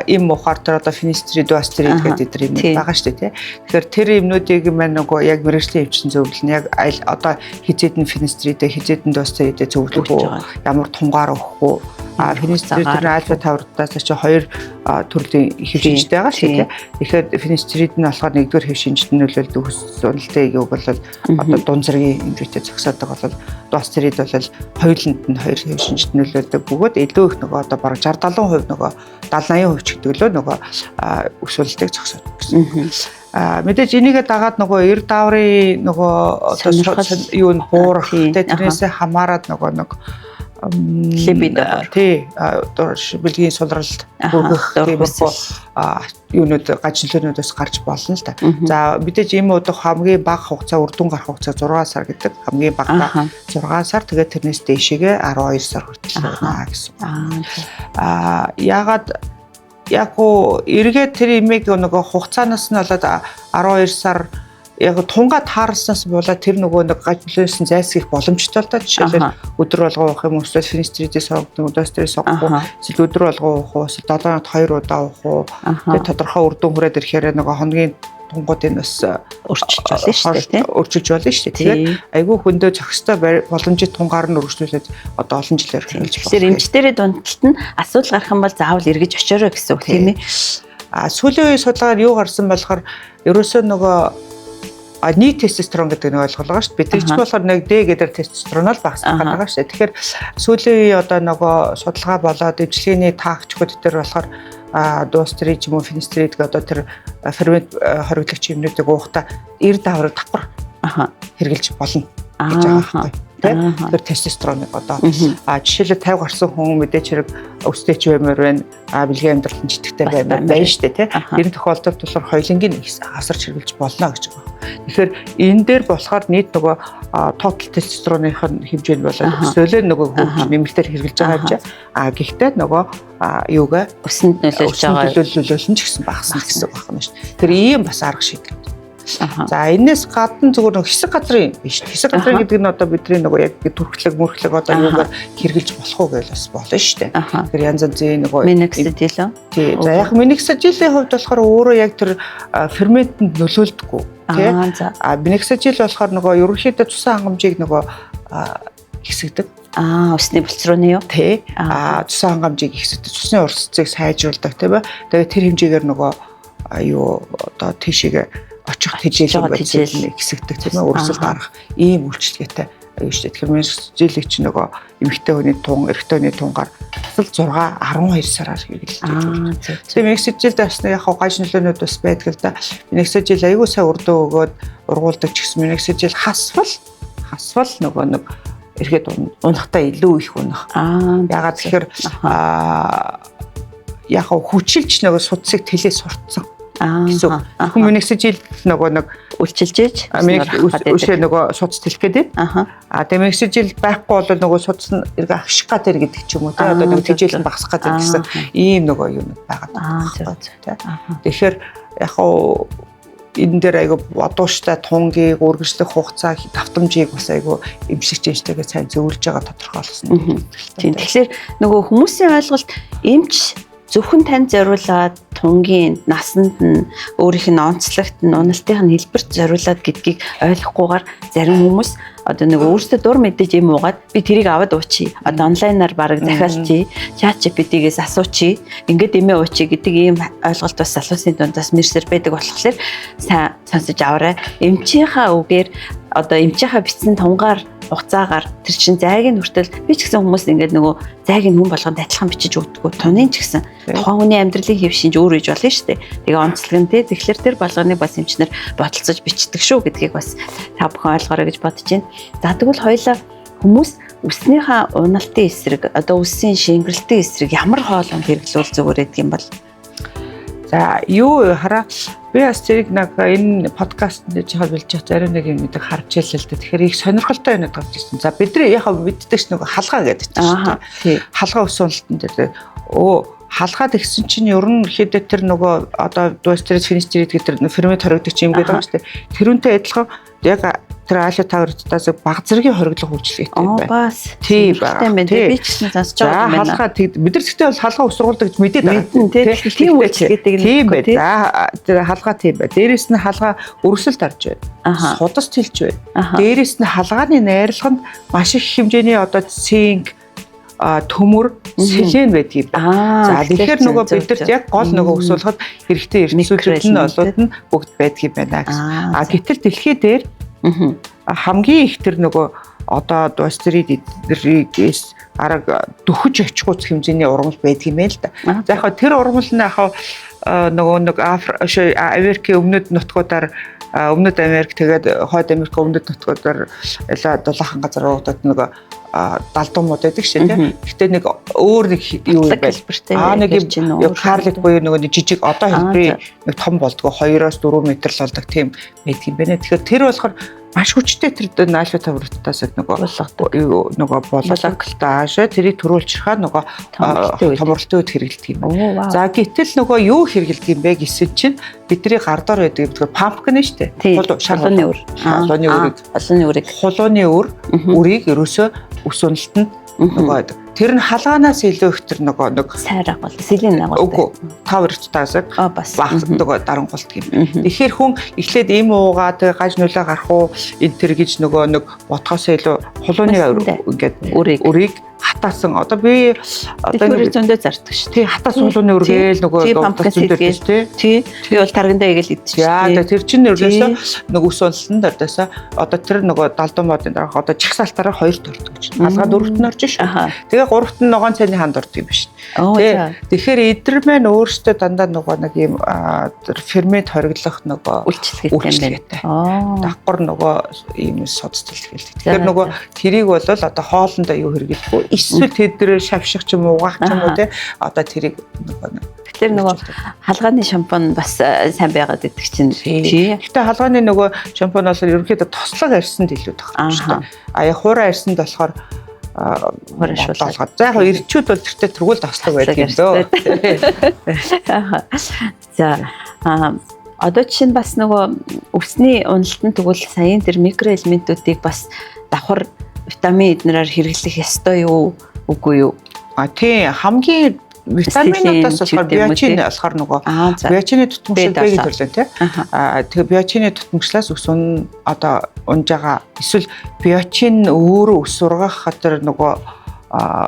им ухаар тэр одоо финистрид дуастрид гэдэг тэр юм байгаа шүү дээ. Тэгэхээр тэр юмнуудыг маань нөгөө яг мэрэгжлийн эмчийн зөвлөл нь яг одоо хизээдэн финистридэ хизээдэн дуастридэ зөвлөх үү, ямар тунгаар өгөх үү. Финистрид тэр альфа тавртаас чи хоёр төрлийн хэв шинжтэй байгаа шүү дээ. Тэгэхээр финистрид нь болохоор нэгдүгээр хэв шинжт нь бол дөхс үнэлтэйг бол одоо дунд зэргийн хэмжээтэй зогсоодог бол дуастрид бол хоёуланд нь хоёр хэв шинжт нь нөлөөлдөг. Бөгөөд илүү их нөгөө одоо бараг 60-70% нөгөө 70-80% ч гэдэг лөө нөгөө өсвөлтийг зогсоодог гэсэн. Мэдээж энийгээ дагаад нөгөө эр дааврын нөгөө одоо юу н буурах тэрнээсээ хамаарад нөгөө нэг либидо тий бэлгийн сулралт бүргэх тиймэрхүү юунууд гажлуунуудаас гарч болно л да. За мэдээж ийм удах хамгийн бага хугацаа үр дүн гарах хугацаа 6 сар гэдэг. Хамгийн бага 6 сар тэгээд тэрнээс дээшээгээ 12 сар хүртэл байна гэсэн. Ягаад яг уу эргээд тэр имийг нөгөө хугацаанаас нь болоод 12 сар яг тунгаа таарснаас болоод тэр нөгөө нэг гажлуулсан зайлсхийх боломжтой л да. Жишээлбэл өдөр болгоо уух юм уу, эсвэл финистридээс сонгох, дуастрээс сонгох уу, эсвэл өдөр болгоо уух уу, эсвэл 7 хоногт 2 удаа уух уу. Тэгээд тодорхой үр дүн хүрээд ирэхээр нөгөө хоногийн тунгуудын бас өрчилж болно шүү дээ, тийм. Өрчилж болно шүү дээ. Тэгээд айгүй хөндөө зохистой боломжит тунгаар нь өргөжлүүлээд одоо олон жилээр хэрэгжилж байна. Тэгэхээр эмчдэрийн дундталт нь асуудал гарах юм бол заавал эргэж очиорой гэсэн үг тийм ээ. Сүүлийн үеийн судалгаар юу гарсан болохоор ерөөсөө нөгөө нийт тестостерон гэдэг нэг ойлголоо шүү дээ. Бид ч болохоор нэг D гэдэг тестостерон л багасгах байгаа шүү дээ. Тэгэхээр сүүлийн үеийн одоо нөгөө судалгаа болоод эмчилгээний таагчид дээр болохоор дуастрид ч юм уу финистрид гэдэг одоо тэр фермент хоригдлагч юмнуудыг уухта эр дааврыг давхар хэрглэж болно гэж байгаа байхгүй. Тэр тестостероныг одоо жишээлбэл 50 гарсан хүн мэдээч хэрэг өстэй ч баймаар байна, бэлгийн амьдрал нь житгтэй байна шүү дээ, тийм. Энэ тохиолдолд болохоор хоёулангийн асарч хэрглэж болно гэж байгаа. Тэгэхээр энэ дээр болохоор нийт нөгөө total тестостероных хэмжээ нь болоод өсөөлөө нөгөө хөвч нэмэлтээр хэрглэж байгаа юм чинь. Гэхдээ нөгөө юугаа өсөнд нөлөөлсөн ч гэсэн багасна гэсэн үг байна шүү дээ. Тэр ийм бас арга шийдэл. За энэс гадна зүгээр нэг хэсэг газрын биш. Хэсэг газрын гэдэг нь одоо бидний нөгөө яг түрхлэг мөрхлэг одоо юугаар хэрглэж болох уу гэж бас болно шүү дээ. Тэр янз янзын нөгөө миноксидил. Тий. За яг миноксидилийн хувьд болохоор өөрөө яг тэр ферментэнд нөлөөлдөггүй. Тий. Миноксидил болохоор нөгөө ерөнхийдөө цусан хангамжийг нөгөө ихсэгдэг. Усны болцрооны юу? Тий. Цусан хангамжийг ихсэгдэг. Цусны урсцыг сайжруулдаг тийм ээ. Тэгээд тэр хэмжээгээр нөгөө юу одоо тийшээгээ очих тэжээл байцыг ихсэгдэг тийм ээ. Өрсөлд гарах ийм үйлчлэгээтэй аюу шүү дээ. Тэгэхээр миноксидилийг ч нөгөө эмэгтэй хүний тун, эрэгтэй хүний тунгаар бас 6-12 сараар хэрэглэж байна. Тэгээ миноксидил бас яг гаж нөлөөнүүд бас байдаг л да. Миноксидил аюу сайн урдөө өгөөд ургуулдаг ч гэсэн миноксидил хасвал нөгөө нэг эргээд унахтаа илүү их унах. Ягаад тэгэхээр яг хүчилж нөгөө судсыг тэлээ суртсан. гэсэн. Хүн миноксидил нөгөө нэг үлчилжээж өшөө нөгөө судас тэлэх гэдэг. Тэгээ миноксидил байхгүй бол нөгөө судас нь эргээ агших гад гэдэг ч юм уу те. Одоо нөгөө тэжээл нь багасгах гад гэсэн ийм нөгөө юм байгаа. Тэгэхээр яг энэ дээр айгу бодууштай тунгийг үргэлжлэх хугацаа давтамжийг бас айгу эмчилгээчтэйгээ сайн зөвлөж байгаа тодорхой болсон. Тийм. Тэгэхээр нөгөө хүмүүсийн ойлголт эмч зөвхөн танд зориулаад тунгийн насанд нь өөрийнх нь онцлогт нь уналтын хэлбэрт зориулаад гэдгийг ойлгохгүйгээр зарим хүмүүс одоо нэг өөрсдөө дур мэдээж юм уугаад би тэрийг аваад уучи. Одоо онлайнаар бараг захиалчи, чат GPT-гээс асуучи, ингээд эмээ уучи гэдэг ийм ойлголт бас залуусын дундаас мэрсэр байдаг болохоор сайн сонсож аваарай. Эмчийнхаа үгээр одоо эмчийнхаа бичсэн тунгаар хугацаагаар тэр чин зайг нь хүртэл би ч гэсэн хүмүүс ингээд нөгөө зайг нь хүн болгонд адилхан бичиж өгдөггүй. Тунын ч гэсэн тухайн хүний амьдралын хэв шинж өөр иж болно шүү дээ. Тэгээ онцлог нь тэгэхээр тэр болгоныг бас эмчнэр бодолцож бичдэг шүү гэдгийг бас та бүхэн ойлгоорой гэж бодож байна. За тэгвэл хоёлаа хүмүүс үснийхээ уналтын эсрэг одоо үсийн шингэрлэлтийн эсрэг ямар хоолойнд хэрэглүүл зүгээр гэдэг юм бол за юу хараа Би бас зэрэг нэг энэ подкаст дээр жахаа билж байгаа зарим нэг юм гэдэг харж ялла л да. Тэгэхээр их сонирхолтой юмуд гарч ирсэн. За бидний яг мэддэг ш нөгөө халгаа гэдэг чинь. Халгаа ус уналтан дээр халгаад ихсэн чинь ер нь хэд тэр нөгөө одоо дуустрис финистрид гэдэг тэр фермент хоригдох юм гэдэг байгаа шүү дээ. Тэрүүнтэй адилхан яг тэр Айло тавртаас баг зэргийн хориглох үйлчлэгтэй юм байна. Бас тийм байна. Би ч гэсэн сонсож байгаа юм байна. Халгаа бид нар гэхдээ бол халгаа усруулдаг гэж мэдээд байгаа. Тийм үйлчлэгтэй тийм бай. За тэр халгаа тийм бай. Дээрээс нь халгаа өрсөлд орж байна. Судас тэлж байна. Дээрээс нь халгааны найрлаганд маш их хэмжээний одоо цинк төмөр селен байдаг юм байна. За тэгэхээр нөгөө бидэрт яг гол нөгөө өсвөлөхөд хэрэгтэй эрдэнэсүүд нь олоод нь бүгд байдаг юм байна гэсэн. Гэтэл дэлхий дээр хамгийн их тэр нөгөө одоо дуастридээс арга дөхөж очихгүйц хэмжээний ургамал байдаг юм байна л да. За яг тэр ургамал нь яг нөгөө нэг Америкийн өмнөд нутгуудаар өмнөд Америк тэгээд хойд Америк өмнөд нутгуудаар дулаахан газруудад нөгөө далдуумууд байдаг шээ тийм. Гэхдээ нэг өөр нэг юу байл. Нэг юм карлик буюу нөгөө жижиг одоо хэлбэрийн нэг том болдгоо 2-4 метр л болдог тийм байдаг юм байна. Тэгэхээр тэр болохоор маш хүчтэй тэр наашгүй тавртаас нөгөө болгоолтааш тэрийг төрүүлчихээ нөгөө томролтын үед хэрэглэдэг юм. За гэтэл нөгөө юу хэрэглэдэг юм бэ гэсэн чинь бидний гардаар байдаг гэдэг пампкин шүү дээ. Хулууны үрийг ерөөсөө ус уналтанд нөгөө тэр нь халгаанаас илүү их тэр нөгөө нэг сайр агуул селен агуул. Үгүй тав эрчтээс баг нөгөө дарангуулдаг юм. Тэгэхээр хүн эхлээд им уугаа тэг гаж нулаа гарах уу энэ тэр гэж нөгөө нэг ботхоос илүү хулууны ингээд үрийг хатаасан одоо би одоо нэг зөндөө зардаг шүү. Тий хатаас хулууны үргээл нөгөө зөндөө тий. Би бол таргандаа игээл идчих. Яа тэр чинь өрөөсөө нөгөө ус уналтанд ордоосоо одоо тэр нөгөө далдуумуудын дараах одоо чагсаалтаараа 2-т ордог гэж. Халгаа 4-т нь орж шүү. Тэгээ 3-т нь ногоон цайны ханд ордог юм биш. Тэгэхээр эдгээр маань өөрсдөө дандаа нөгөө нэг юм фермент хориглох нөгөө үйлчлэгтэй. Дагвар нөгөө ийм судас тэлхэлдэг. Тэгэхээр нөгөө тэрийг бол одоо хоолндоо юу хэрэглэх вэ? Эсвэл тэдрээ шавших ч юм уу угаах ч юм уу те одоо тэрийг тэгэхээр нөгөө халгааны шампунь бас сайн байгаад идэх чинь тий. Гэтэ халгааны нөгөө шампунь бол ерөнхийдөө тослог арьсанд илүү тохирдог шүү дээ. Яг хуурай арьсанд болохоор хуурайшуулаад. За яг эрчүүд бол тэртээ тэргүүл тослог байдаг юм дөө. За одоо чинь бас нөгөө өсний уналтанд тэгвэл саяын тэр микроэлементүүдийг бас давхар витамин эднэрээр хэрэглэх ёстой юу үгүй юу? Тий хамгийн витаминуудаас болохоор биочин болохоор нөгөө биочины тутамшилбыг төрлөө тий. Тэгээ биочины тутамшлаас ус одоо унж байгаа эсвэл биочин өөрөө ус ургах хатар нөгөө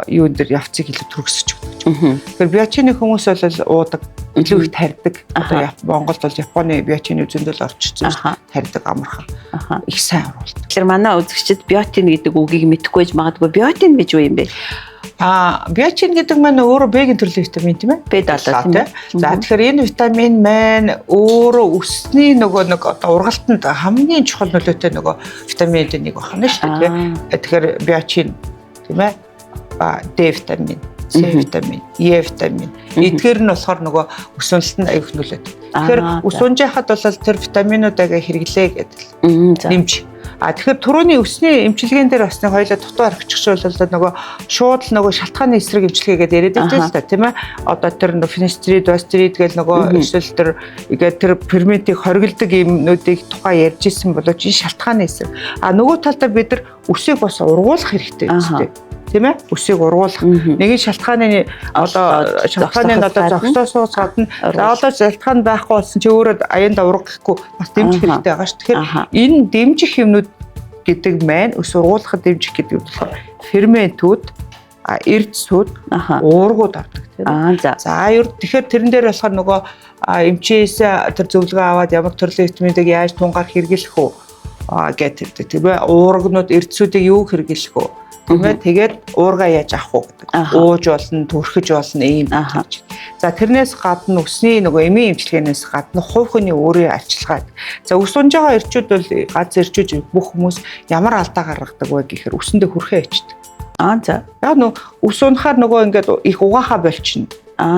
юу дээр явцыг илүү төрөсөж өгдөг. Тэгэхээр биочины хүмүүс бол уудаг илүү их тарьдаг. Одоо Монголд бол Японы биочины зөндөл орчсон тарьдаг амархан их сайн оруулдаг. Тэгэхээр манай үзэгчид биотин гэдэг үгийг мэдэхгүй байж магадгүй биотин гэж юу юм бэ? Биочин гэдэг маань өөрөө Б-ийн төрлийн витамин тийм ээ. B7 тийм ээ. За тэгэхээр энэ витамин маань өөрөө өсний нөгөө нэг одоо ургалтанд хамгийн чухал нөлөөтэй нөгөө витаминуудын нэг байна шүү дээ тийм ээ. Тэгэхээр биочин тийм ээ. D витамин, С витамин, Е витамин. Эдгээр нь болохоор нөгөө ус уналтанд аюулгүй нөлөөтэй. Тэгэхээр ус унжихад бол тэр витаминуудаа хэрэглээ гэдэг нэмж. Тэгэхээр түрүүний өсний эмчилгээнд дээр басны хоёлаа дутуу орхичихшгүй бол нөгөө шууд л нөгөө шалтгааны эсрэг эмчилгээгээд яриад байсан л та тийм ээ. Одоо тэр финистрид, дуастрид гэл нөгөө эсвэл тэр ингээд тэр ферментийг хоригддаг юмнуудыг тухай ярьж исэн боловч энэ шалтгааны эсрэг. Нөгөө талдаа бид нар өсийг бас ургуулах хэрэгтэй үстэй. Тийм ээ өсийг ургуулах нэгэн шалтгааны одоо шалтгааны одоо зогсоосоо гадна одоо шалтгаан байхгүй болсон чи өөрөө аяанда ургахгүй бас дэмжих хэрэгтэй байгаа шүү. Тэгэхээр энэ дэмжих юмнууд гэдэг маань өс ургуулахад дэмжих гэдэг нь болохоор ферментүүд эрдэсүүд уургууд ордог тийм. За тэгэхээр тэрэн дээр болохоор нөгөө эмчээс тэр зөвлөгөө аваад ямар төрлийн витаминыг яаж тунгаар хэрэглэх үү гэдэг тийм ээ. Уургнууд эрдэсүүдийг юу хэрэглэх үү? Тэгээд уурга яаж авах уу гэдэг. Ууж болно, төрхөж болно ийм гэж. За тэрнээс гадна өсний нөгөө эмийн эмчилгээнээс гадна хувь хүний өөрийн арчилгаа. За ус унж байгаа эрчүүд бол гац эрчүүд бүх хүмүүс ямар алдаа гаргадаг вэ гэхээр өсөндөө хүрхээ ичдэг. За. Яг нөгөө ус унахаар нөгөө ингээд их угаахаа болчихно.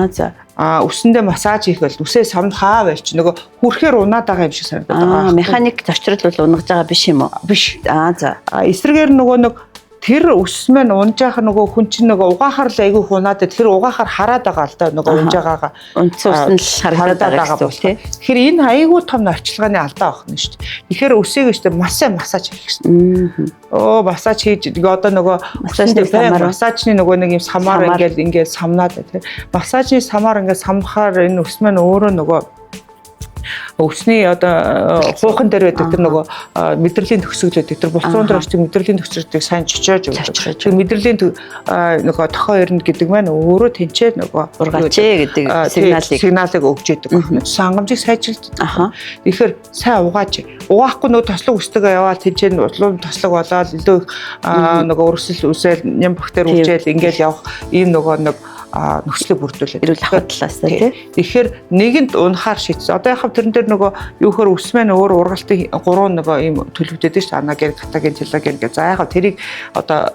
За. үсэндээ массаж хийх бол үсээ самд хаа байвч нөгөө хүрхээр унаад байгаа юм шиг санагдаад байгаа. Механик зорчрол бол унгаж байгаа биш юм уу? Биш. За. Эсрэгээр нэг тэр ус маань унж яхаа нөгөө хүн чинь нөгөө угаахаар л айгүй хунаад тэр угаахаар хараад байгаа л да нөгөө унж байгаагаа. Унтсан ус нь л харагдаад байгаа юм тий. Тэгэхээр энэ айгүй том орчилгааны алдаа байна шүү дээ. Тэгэхээр үсийг өштэй массаж хийх гэсэн. Массаж хийж одоо нөгөө массажны нөгөө нэг юм самаар ингээд самнаад тий. Массажны самаар ингээд самхаар энэ ус маань өөрөө нөгөө өсний одоо хуухан дээр байдаг тэр нөгөө мэдрэлийн төгсгөлүүд тэр булцуун дээр очиж мэдрэлийн төгсгөлүүдийг сайн чичээж өгдөг. Тэр мэдрэлийн нөгөө тохоо ирнэ гэдэг маань өөрөө тэнцээ нөгөө ургачээ гэдэг сигналыг өгч идэг. Сангамжийг сайжилдаг. Тэгэхээр сайн угаахгүй нөгөө тослог үстэйгээ яваад тэнцээ улуун тослог болоод илүү нөгөө өрсөл үсэл ням бактери үржээл ингээд явах ийм нөгөө нэг нөхцөлийг бүрдүүлээд эрүүл ахуй талаас тий. Тэгэхээр нэгэнд унахаар шийдсэн. Одоо яхав тэрэн дээр нөгөө юу хөр ус маань өөр ургалтын 3 нөгөө ийм төлөвлөдөд шүү дээ. Анаген, катаген, телаген гэж. За яхав тэрийг одоо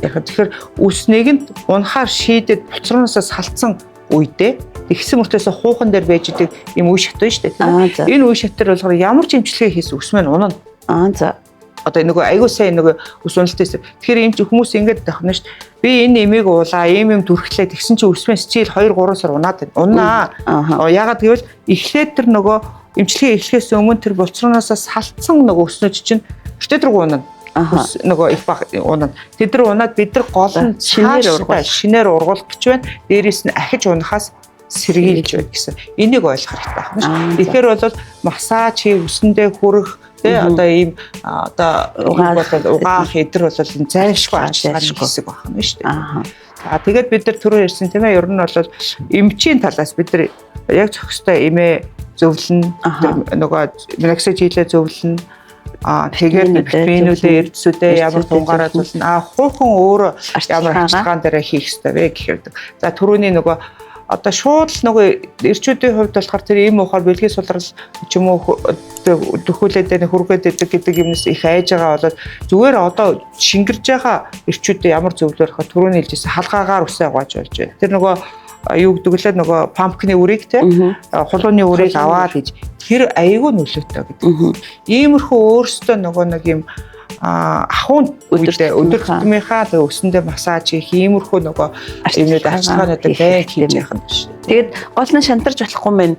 яхав тэгэхээр ус нэгэнд унахаар шийдэд буцруунаасаа салцсан үедээ тэгсэн мөртөөс хуухан дээр байж идэг ийм үе шат байна шүү дээ. Энэ үе шат дээр болохоор ямар ч эмчилгээ хийсэн ус маань унана. За одоо нөгөө аягүй сайн нөгөө ус уналтайс. Тэгэхээр ийм ч хүмүүс ингэж тахна шүү дээ. Би энэ эмийг уулаа, ийм юм дүрхлээ тэгсэн чинь өсмэн стил 2-3 сар унаад байна. Унаа. Ягаад гэвэл эхлээд тэр нөгөө эмчилгээ эхлэхээс өмнө тэр булцруунаасаа салцсан нөгөө өснөж чинь өчтөр рүү унана. Нөгөө их баг унана. Тэд нар унаад бид нар гол нь шинээр ургуулах гэж байна. Дээрээс нь ахиж унахаас сэргийлж байна гэсэн. Энийг ойлгох хэрэгтэй байна. Тэгэхээр бол массаж хийх, үсэндээ хүрэх одоо ийм одоо угаах эдэр бол зайлшгүй ажиллагааны хэсэг байна шүү дээ. За тэгээд бид нар түрүү ярьсан тийм ээ ер нь бол эмчийн талаас бид нар яг зохистой эмээ зөвлөн нөгөө миноксид хийлээ зөвлөн тэгээд витаминуудын эрдэсүүдээ ямар дунгаараа зөвлөн хуухан өөрөө ямар арчилгаан дээр хийх хэрэгтэй вэ гэхэд за түрүүний нөгөө одоо шууд л нөгөө эрчүүдийн хувьд болохоор тэр ийм ухаар бэлгийн сулрал ч юм уу дөхүүлээд байна хүргээд байдаг гэдэг юмнаас их айж байгаа болоод зүгээр одоо шингэрж байгаа эрчүүдээ ямар зөвлөөр хаа түрүүний хэлжсэн халгаагаар усаа угааж болж байна. Тэр нөгөө юу гэдэг лээ нөгөө пампкны үрийг те хулууны үрийг аваад гэж тэр аягүй нөлөөтэй гэдэг. Иймэрхүү өөрөөсөө нөгөө нэг юм ахуйн өдөр тутмынхаа өсөндөө массаж хийх иймэрхүү нөгөө юмнууд арчилгаанууд байж хийж яах юм биш. Тэгээд гол нь шантарч болохгүй мэн.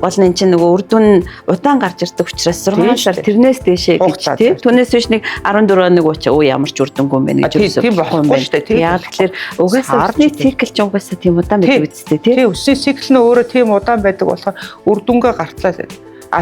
Гол нь энэ чинь нөгөө үр дүн удаан гарч ирдэг учраас 6 сар тэрнээс дээшээ гэж тий. Түүнээс биш нэг 14 нэг уучаа ямар ч үр дүнгүй юм бэ гэж тийм болохгүй шүү дээ. Яг тэгэхээр угаасаа усны цикл ч угаасаа тийм удаан байдаг үстэй тий. Тий усны цикл нь өөрөө тийм удаан байдаг болохоор үр дүнгээ гартлаа.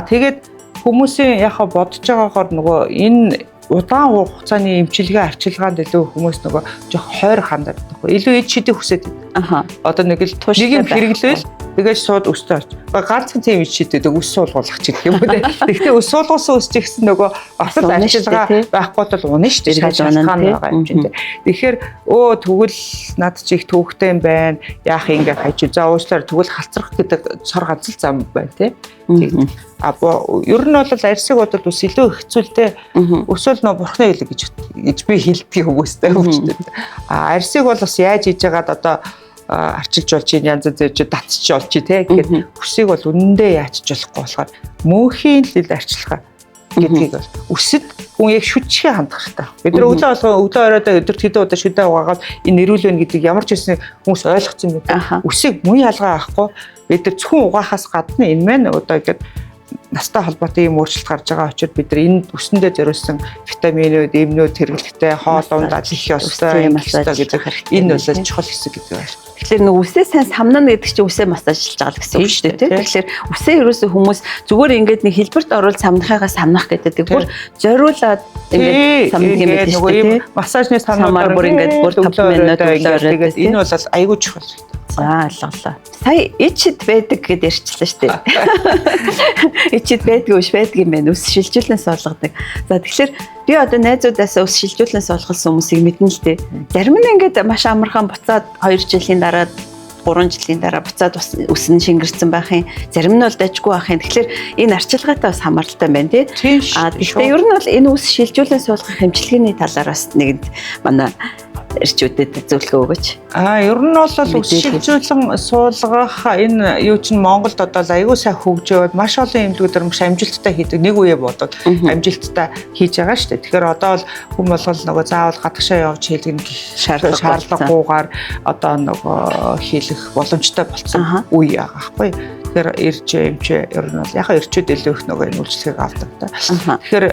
Тэгээд хүмүүсийн яхаа бодож байгаагаар нөгөө энэ удаан хугацааны эмчилгээ арчилгаанд илүү хүмүүс нөгөө жоох хойр хандаад байхгүй. Илүү эд шидэх хүсээд байна. Одоо нэг л нэг юм хэрэглэвэл тэгээд шууд өстэй орч. Ганцхан тийм эд шидэдэг өс суулгуулах ч гэх юм уу. Тэгэхдээ өс суулгуулсан өс ч гэсэн нөгөө осол арчилгаа байхгүй бол унаа шүү дээ. Шалтгаан байгаа юм чинь. Тэгэхээр тэгвэл над чи их төвхтэй юм байна. Яах ингэ хайж. За уучлаарай тэгвэл халцрах гэдэг цор ганц л зам байна тий. Ер нь бол арьсыг бодвол ус илүү хэцүүлтэй өсвөл нөө бурхны хэлэг гэж би хэлдэг хүмүүстэй хөвчтэй. Арьсыг бол бас яаж хийж яагаад одоо арчилж болж янз янз татчих болж тий гэхэд хүсийг бол үнэндээ яачж болохгүй болохоор мөнхийн л арчилгаа гэдгийг бол үсэд хүн яг шүтчгээ хандах хэрэгтэй. Бид нар өглөө оройд өдөрт хэдэн удаа шүдэ угаагаад энэ нэрүүл байна гэдэг ямар ч хэсэг хүмүүс ойлгоцсон байдаг. Үсийг мөн ялгаа авахгүй бид нар зөвхөн угаахаас гадна энэ маань одоо ингээд настай холбоотой юм өөрчлөлт гарч байгаа учраас бид нар энэ өсөндөө зориулсан витаминууд, эмнүүд хэрэглэхтэй хоол ундаа их ёстой юм болтой гэдэг энэ бол чухал хэсэг гэдэг байна. Тэгэхээр нэг үсээ сайн самнана гэдэг чинь үсээ массажлж байгаа л гэсэн үг шүү дээ тийм. Тэгэхээр үсээ ерөөсөө хүмүүс зүгээр ингээд нэг хэлбэрт оруулаад самнахыгаа самнах гэдэг бүр зориулаад ингээд самнах юм байдаг шүү дээ тийм. Массажны самнаар бүр ингээд бүр 5 минут өглөөрөө энэ бол айгүй чухал. За ойлголоо. Сая ичэд байдаг гэдээ ярьчлаа шүү дээ. Ичэд байдгүй биш байдаг юм байна. Үс шилжүүлнээс олгодог. За тэгэхээр би одоо найзуудаас үс шилжүүлнээс олголсон хүмүүсийг мэднэ л дээ. Зарим нь ингээд маш амархан буцаад 2 жилийн дараа 3 жилийн дараа буцаад үс нь шингэрсэн байх юм. Зарим нь бол дажгүй байх юм. Тэгэхээр энэ арчилгаатай бас хамааралтай байна тий. Гэхдээ ер нь бол энэ үс шилжүүлнээс олгох хэмжлэгийн талаар бас нэгэнд манай эрчүүдэд зөвлөгөө өгөөч. Ер нь бол ус шилжүүлэн суулгах энэ юу чинь Монголд одоо аягүй сайн хөгжөөд маш олон эмнэлгүүдээр маш амжилттай хийдэг. Нэг үе бодоод амжилттай хийж байгаа шүү дээ. Тэгэхээр одоо бол хүн болгол нөгөө заавал гадагшаа явж хийлгэн шаардлагагүйгээр одоо нөгөө хийлэх боломжтой болсон үе байгаа байхгүй. Тэгэхээр ирж эмчээ ер нь бол яхаа ирчүүд илүү их нөгөө энэ үйлчлэгийг авдаг та. Тэгэхээр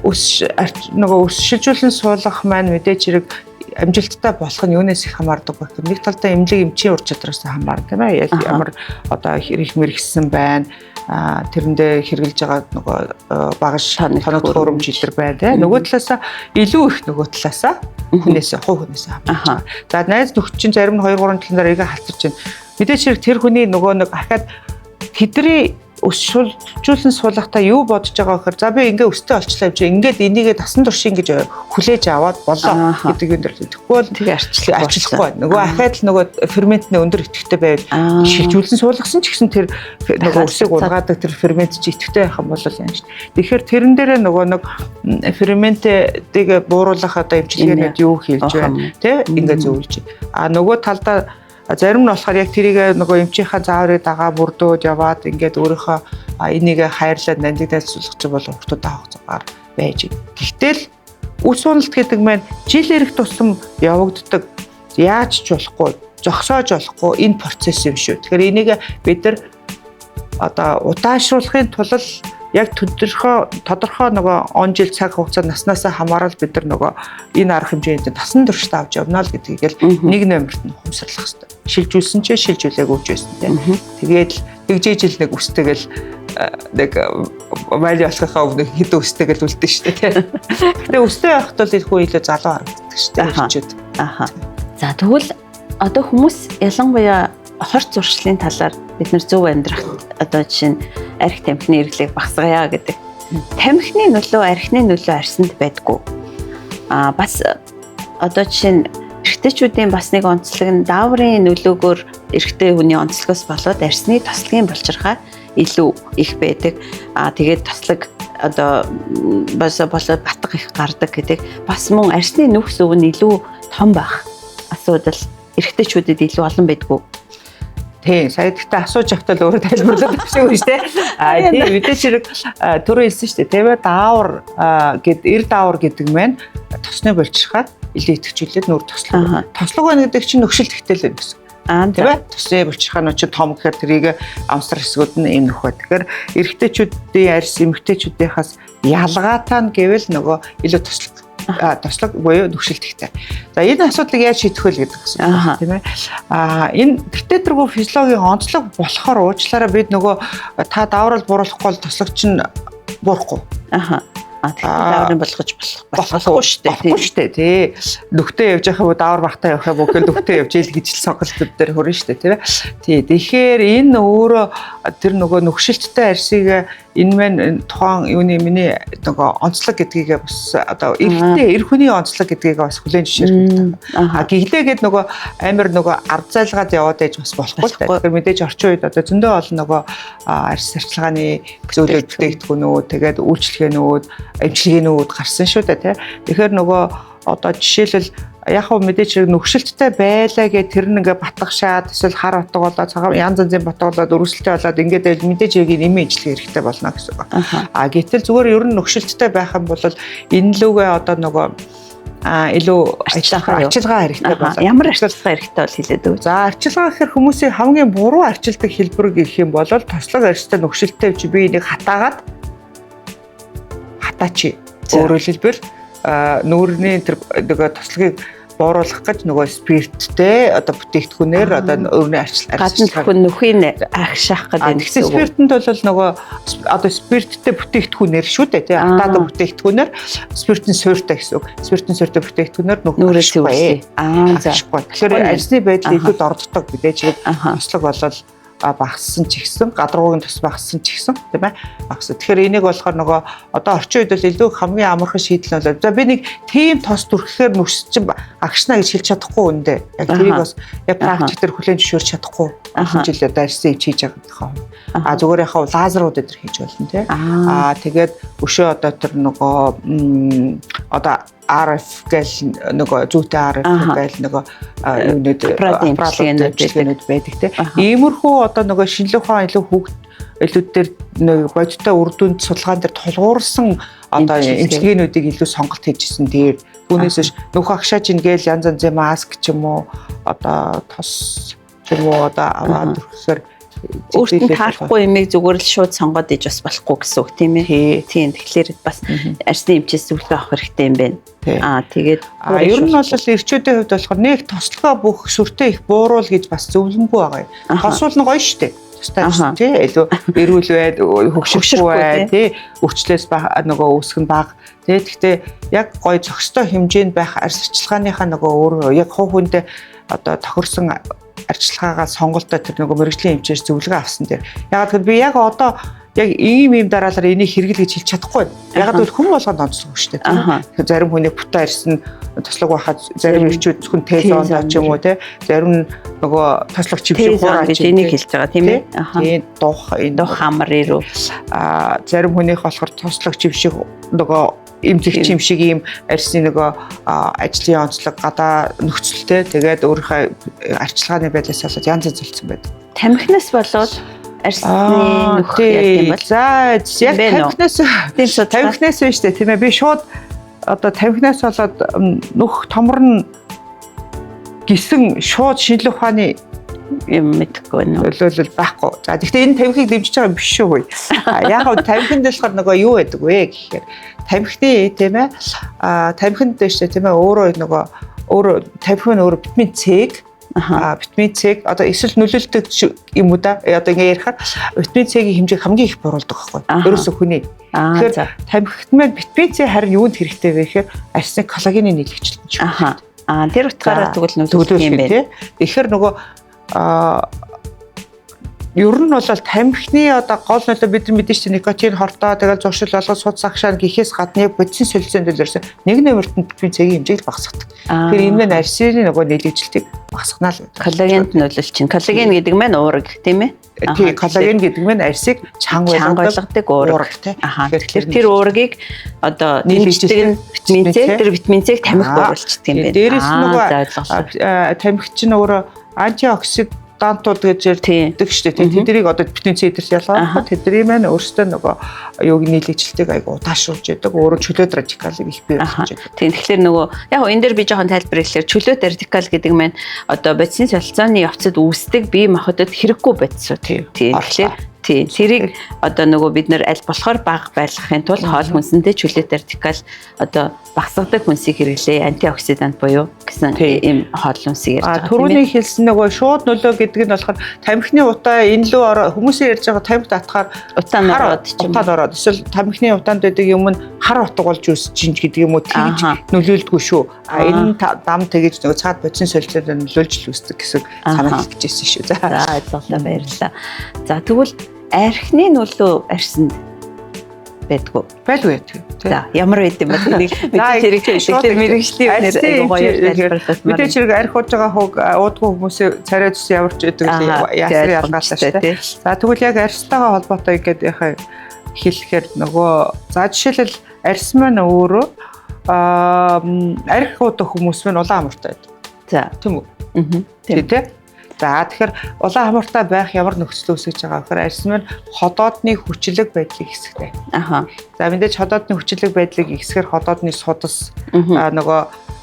ус шилжүүлэн суулгах маань мэдээж хэрэг амжилттай болох нь юунаас их хамаардаг вэ гэхээр нэг талдаа эмнэлэг эмчийн ур чадраас хамаарна тийм ээ. Яг ямар одоо хэрэг мэрэгсэн байна. Тэрэндээ хэрэгжилж байгаа нөгөө багш тоног төхөөрөмж илэр байна тийм. Нөгөө талаасаа илүү их нөгөө талаасаа хүнээс хамаарч. За найз нөхд чинь зарим нь 2-3 техникээр игээ халтарч байна. Мэдээж хэрэг тэр хүний нөгөө нэг ахаад тэдний ус шилжүүлэн суулгахтаа юу бодож байгаа гэхээр за би ингээ өстэй олчлаа явж ингээд энийгээ дасан туршин гэж хүлээж аваад болоо гэдэг юм дээр тэгвэл тэгээ арчлахгүй. Нөгөө ахаад л нөгөө ферментний өндөр идэвхтэй байвал шилжүүлэн суулгасан ч гэсэн тэр нөгөө усыг ургаадаг тэр фермент чи идэвхтэй байх юм бол яана шүү. Тэгэхээр тэрэн дээрээ нөгөө нэг ферментийг бууруулах одоо эмчилгээнүүд юу хийж байна тий ингээ зөвлөж. Нөгөө талдаа зарим нь болохоор яг тэрийг нөгөө эмчийнхаа зааврыг дагаа бүрдөөд яваад ингээд өөрийнхөө энийг хайрлаад нандинаас суулгах бол хурдтай авах цагаар байж. Гэхдээ ус уналт гэдэг маань жил ирэх тусам явагддаг яаж ч болохгүй, зогсоож болохгүй энэ процесс юм шүү. Тэгэхээр энийг бид нар одоо удаашруулахын тулд яг тодорхой нөгөө он жил цаг хугацаа наснасаа хамаарал бид нар нөгөө энэ арга хэмжээнд тасан туршид авч явна л гэдгийг л нэг номерт нь ухамсарлах хэрэгтэй. Шилжүүлсэн ч шилжүүлээгүй ч байсан тийм. Тэгээд тэгжээж л нэг үстэйгэл нэг вали болохоо өмнө хэд үстэйгэл үлдэн шүү дээ тийм. Гэтэ үстэй байхад бол их хүн илүү залуу харагддаг шүү дээ ирчүүд. За тэгвэл одоо хүмүүс ялангуяа хорц уршлын талаар бид нар зөв амьдрах одоо жишээ нь архи тамхины хэрэглээг багасгая гэдэг. Тамхины нөлөө архины нөлөө арьсанд байдгүй. Бас одоо жишээ нь эрэгтэйчүүдийн бас нэг онцлог нь дааврын нөлөөгөөр эрэгтэй хүний онцлогоос болоод арьсны тослогийн булчирхай илүү их байдаг. Тэгээд тослог одоо болоод батга их гардаг гэдэг. Бас мөн арьсны нөхс өв нь илүү том байх асуудал эрэгтэйчүүдэд илүү олон байдгүй. Тийм, сая гэхдээ асууж явтал өөрөө тайлбарлаад авчих юм шүү дээ. Тийм мэдээж хэрэг түрүү хэлсэн шүү дээ. Тэгээ даавар эр даавар гэдэг маань тосны булчирхайд илүү идэвхжүүлээд нүүр тослог. Тослог байна гэдэг чинь нөхшил тэгтэл байна гэсэн. Тийм ээ. Тосны булчирхайнууд чинь том гэхээр тэрийг амсар хэсгүүд нь эм нөх бай. Тэгэхээр эрэгтэйчүүдийн арьс эмэгтэйчүүдийнхээс ялгаатай нь гэвэл нөгөө илүү тослог буюу нөхшилтгтэй. За энэ асуудлыг яаж шийдэх вэ гэдэг асуулт тийм ээ. Энэ тэртээ тэргүй физиологийн онцлог болохоор уучлаараа бид нөгөө та дааврал бууруулахгүй бол тослог чинь буурахгүй. Тэгэхээр дааврын болгож болохгүй шүү дээ. Болохгүй шүү дээ тий. Нүхтэй явж байхаа даавар багтаа явах юм уу гэвэл нүхтэй явж ийл гэж л сонголтууд дээр хүрнэ шүү дээ тий. Тий. Тэгэхээр энэ өөрөө тэр нөгөө нөхшилттэй арьсыг энэ маань тухайн юуны миний нөгөө онцлог гэдгийг бас одоо эр хүний онцлог гэдгийг бас хүлээн зөвшөөрөх хэрэгтэй. Гэглээгээд нөгөө амар нөгөө ард зайлгаад яваад байж бас болохгүй л дээ. Тэгэхээр мэдээж орчин үед одоо зөндөө олон нөгөө арьс арчилгааны зөвлөлт бүтээгдэхүүнүүд тэгээд үйлчлэгээнүүд эмчилгээнүүд гарсан шүү дээ тий. Тэгэхээр нөгөө одоо жишээлбэл яг хөө мэдээж хэрэг нөхшилттэй байлаа гэж тэр нь ингээ батгашаад эсвэл хар утга болоод цагаан янз янзын батга болоод өрсөлдөлтэй болоод ингээд байл мэдээж яг нэмээ ижлэх хэрэгтэй болно гэсэн үг. Гэтэл зүгээр ер нь нөхшилттэй байх юм бол энэ лүгээ одоо нөгөө илүү арчилгаа хэрэгтэй болоо. Ямар арчилгаа хэрэгтэй бол хэлээд өг. За арчилгаа гэхээр хүмүүсийн хамгийн буруу арчилдаг хэлбэр гэх юм бол тослог арьстай нөхшилттэй чи би энийг хатаагаад хатаач. Өөрөөр хэлбэл нүүрний тэр нөгөө тослогийг бууруулах гэж нөгөө спирттэй одоо бүтээгдэхүүнээр одоо өөрний арчилгаа нөхийг агшаах гэдэг. Тэгэхээр спиртэнд бол нөгөө одоо спирттэй бүтээгдэхүүнээр шүү дээ тий. Атаада бүтээгдэхүүнээр спиртэн суурьтай гэсэн үг. Спиртэн суурьтай бүтээгдэхүүнээр нүүрээ цэвэрлэе. Тэгэхээр арьсны байдал илүү дорддог мэдээж тослог болол багассан ч ихсэн гадаргуугийн тос багассан ч ихсэн тийм ээ багассан. Тэгэхээр энийг болохоор нөгөө одоо орчин үед бол илүү хамгийн амархан шийдэл нь бол за би нэг тийм тос түрхэхээр нүс чинь агшна гэж хэлж чадахгүй үндэ. Яг тэрийг бас яг практик дээр хүлээн зөвшөөрч чадахгүй. Энэ жил одоо арьсан хийж байгаа юм. Зүгээр яхаа лазерууд дээр хийж болно тийм. Тэгээд өшөө одоо тэр нөгөө одоо RF гээл нөгөө зүйтэй RF гээл нөгөө юунууд аппаратууд байдаг те. Иймэрхүү одоо нөгөө шинжилгээ ухаан илүү илүүд дээр нөгөө бодиттой үр дүнд судалгаан дээр тулгуурсан одоо эмчилгээнүүдийг илүү сонголт хийжсэн. Тэгээд түүнээс нөх агшааж ингээл янз янзын маск ч юм уу одоо тос ч юм уу одоо аваад өгөхөөр өөртөө таарахгүй юмыг зүгээр л шууд сонгоод иж бас болохгүй гэсэн үг тийм ээ. Тийм. Тэгэхээр бас арсны эмчээс зөвлөгөө авах хэрэгтэй юм байна. Тэгээд ер нь бол эрчүүдийн хувьд болохоор нэг тослогоо бүх сүртэй их бууруул гэж бас зөвлөмгүй байгаа юм. Тосвол нь гоё штэ. Тустай шүү тий. Илүү эрүүл байд, хөгшөхгүй бай, тий. Өвчлөөс нөгөө үүсгэн баг. Гэхдээ яг гоё зохистой хэмжээнд байх арс арчилгааныхаа нөгөө өөр яг хувь хүндээ одоо тохирсон арчилгаагаа сонголтоо тэр нөгөө мэрэгжлийн эмчээс зөвлөгөө авсан дээр. Яг тэгэхээр би яг одоо яг ийм дараалал энийг хэрэглэж хэлж чадахгүй. Яг л хүн болгонд онцлог шүү дээ. Тэгэхээр зарим хүний бүтэн арьсан тослог байхад зарим эрчүүд зөвхөн тезон ч юм уу те. Зарим нөгөө тослог чившиг хураач энийг хэлж байгаа тийм ээ. Тийм дух хамар ирүү. Зарим хүнийх болохоор тослог чившиг нөгөө эмзэгч юм шиг ийм арьсны нөгөө ажлын онцлог гадаа нөхцөлтэй тэгээд өөрийнхөө арчилгааны байдлаас болоод янз янз болсон байдаг. Тамхинаас болоод арьсны нөх яа юм бол за яг тамхинаас биш үү тийм ээ би шууд одоо тамхинаас болоод нөх томорно гисэн шууд шинжилгээ ухааны юм мэдхгүй нөө төлөөлөл байхгүй. За тэгэхээр энэ тамхиг дэмжиж байгаа юм биш үү? Яг нь тамхинд болохоор нөгөө юу байдаг вэ гэхээр тамхины тийм ээ тамхинд дэвшээ тийм ээ өөрөө тамхин өөрөө витамин С витамин С одоо эсвэл нөлөөлтөд юм уу да одоо ингэ ярихаар витамин С-ийн хэмжээг хамгийн их буруулдаг байхгүй. Ерөөсөө хүний. Тэгэхээр тамхит маань витамин С харин юунд хэрэгтэй вэ гэхээр арьсны коллагены нийлэгчлэлт шүү. Тэр утгаараа тэгвэл нөлөөлөх юм байна. Тэгэхээр нөгөө ер нь бол тамхины одоо гол нөлөө бид нар мэдээж чинь никотин хортой тэгэл зуршил болгож судас агшаа гэхээс гадна яг бодисын солилцоонд төлөрсөн нэг нэмэрт витамин С-ийн хэмжээг багасгадаг. Тэгэхээр энэ нь арьсны нөгөө нийлэгжилтийг багасгана л. Коллагенд нөлөөлж чинь. Коллаген гэдэг маань уурэг тийм ээ. Тийм коллаген гэдэг нь арьсыг чанга байлгадаг уурэг тийм. Тэгэхээр тэр уургийг одоо нийлэгждэг нь витамин С тэр витамин С-г тамхи бууруулчихдаг юм байна. Дээрээс нөгөө тамхи чинь өөрөө антиоксидантууд гэж ярьдаг шүү дээ. Тэднийг одоо витамин С дээрс ялгаах. Тэдний маань өөрсдөө нөгөө юуг нийлэгжилтийг айгу удаашруулж яадаг. Өөрөө чөлөөт радикалыг их бий болгож яадаг. Тийм тэгэхээр нөгөө яг энэ дээр би жоохон тайлбар хэлэхээр чөлөөт радикал гэдэг маань одоо бодисын солилцооны явцад үүсдэг бие махбодод хэрэггүй бодисууд. Тийм тэгэхээр тэрийг одоо нөгөө бид нар аль болохоор бага байлгахын тулд хоол хүнсэндээ чөлөөт радикал одоо багасгадаг хүнсийг хэрэглээ антиоксидант буюу гэсэн ийм хоол хүнсийг ярьж байгаа. Түрүүний хэлсэн нөгөө шууд нөлөө гэдэг нь болохоор тамхины утаа энэ лөө хүмүүсийн ярьж байгаа тамхи татахаар утаанд ороод эсвэл тамхины утаанд байдаг юм нь хар утга болж үүсэж гэдэг юм уу тэгж нөлөөлдгөө шүү. Энэ дам тэгэж нөгөө цаад бодисын солилцоонд нөлөөлж л үүсдэг гэсэн санаа хэлчихсэн шүү. За ойлголоо баярлалаа. За тэгвэл архины нөлөө арьсанд байдгүй. Байлгүй. За ямар байд юм бэ? Тэрийг тэгэхээр мэрэгжлийн үнээр айгуу гоё тайлбарлаад байна. Мэдээж хэрэг арх ууж байгаа хог уудгүй хүмүүсээ царай зүс яварч идэг ясрын ялгаалаа шүү дээ. За тэгвэл яг арьстайгаа холбоотой ингээд яхаа хэлэхээр нөгөө за жишээлбэл арьс маань өөрөө арх уудаг хүмүүс маань улаан амартай байдаг. За тийм үү? Тийм тий. За тэгэхээр улаан хамаартай байх ямар нөхцөл үүсэж байгаа гэхээр арьс маань ходоодны хүчлэг байдлыг ихсгдэг. За мэдээж ходоодны хүчлэг байдлыг ихсгэр ходоодны судас нөгөө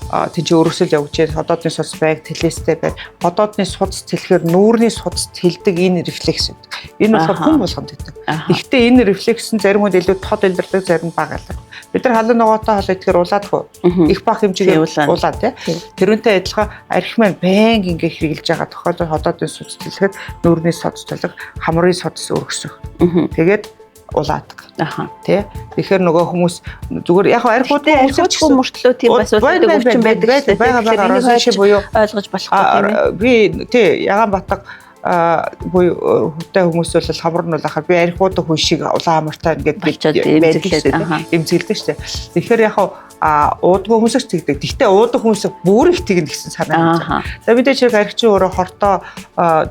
тийч өргөсөл явж ходоодны судас байг тэлээстэй байг ходоодны судас тэлэхээр нүүрний судас тэлдэг энэ рефлекс байдаг. Энэ болохоор хүн болгонд байдаг. Гэхдээ энэ рефлекс нь зарим үед илүү тод илэрдэг, зарим бага илэрдэг. Бид нар халуун ногоотой хоол идэхээр улаадгүй. Их бага хэмжээгээр улаа тий. Тэрүүнтэй адилхан арх маань байнг ингээ хэрэгжилж байгаа тохиолдолд ходоодын судас тэлэхэд нүүрний судас тэлэх, хамрын судас өргөсөх. Тэгээд улаадаг. Тий. Тэгэхээр нөгөө хүмүүс зүгээр яг архиудын архиудгүй мөртлөө тийм бас өвчин байдаг байгаа шиг буюу ойлгож болохгүй тийм ээ. Би тий ягаан батга буюу хөтэй хүмүүс бол хамар нь бол ахаар би архиудын хүн шиг улаан амартай ингээд эмзэглэдэг шүү дээ. Тэгэхээр яг уудгүй хүмүүсийг тэгдэг. Гэхдээ уудаг хүмүүсийг бүр их тэгнэ гэсэн санаа байна. За мэдээж хэрэг архичийн өөрөө хортоо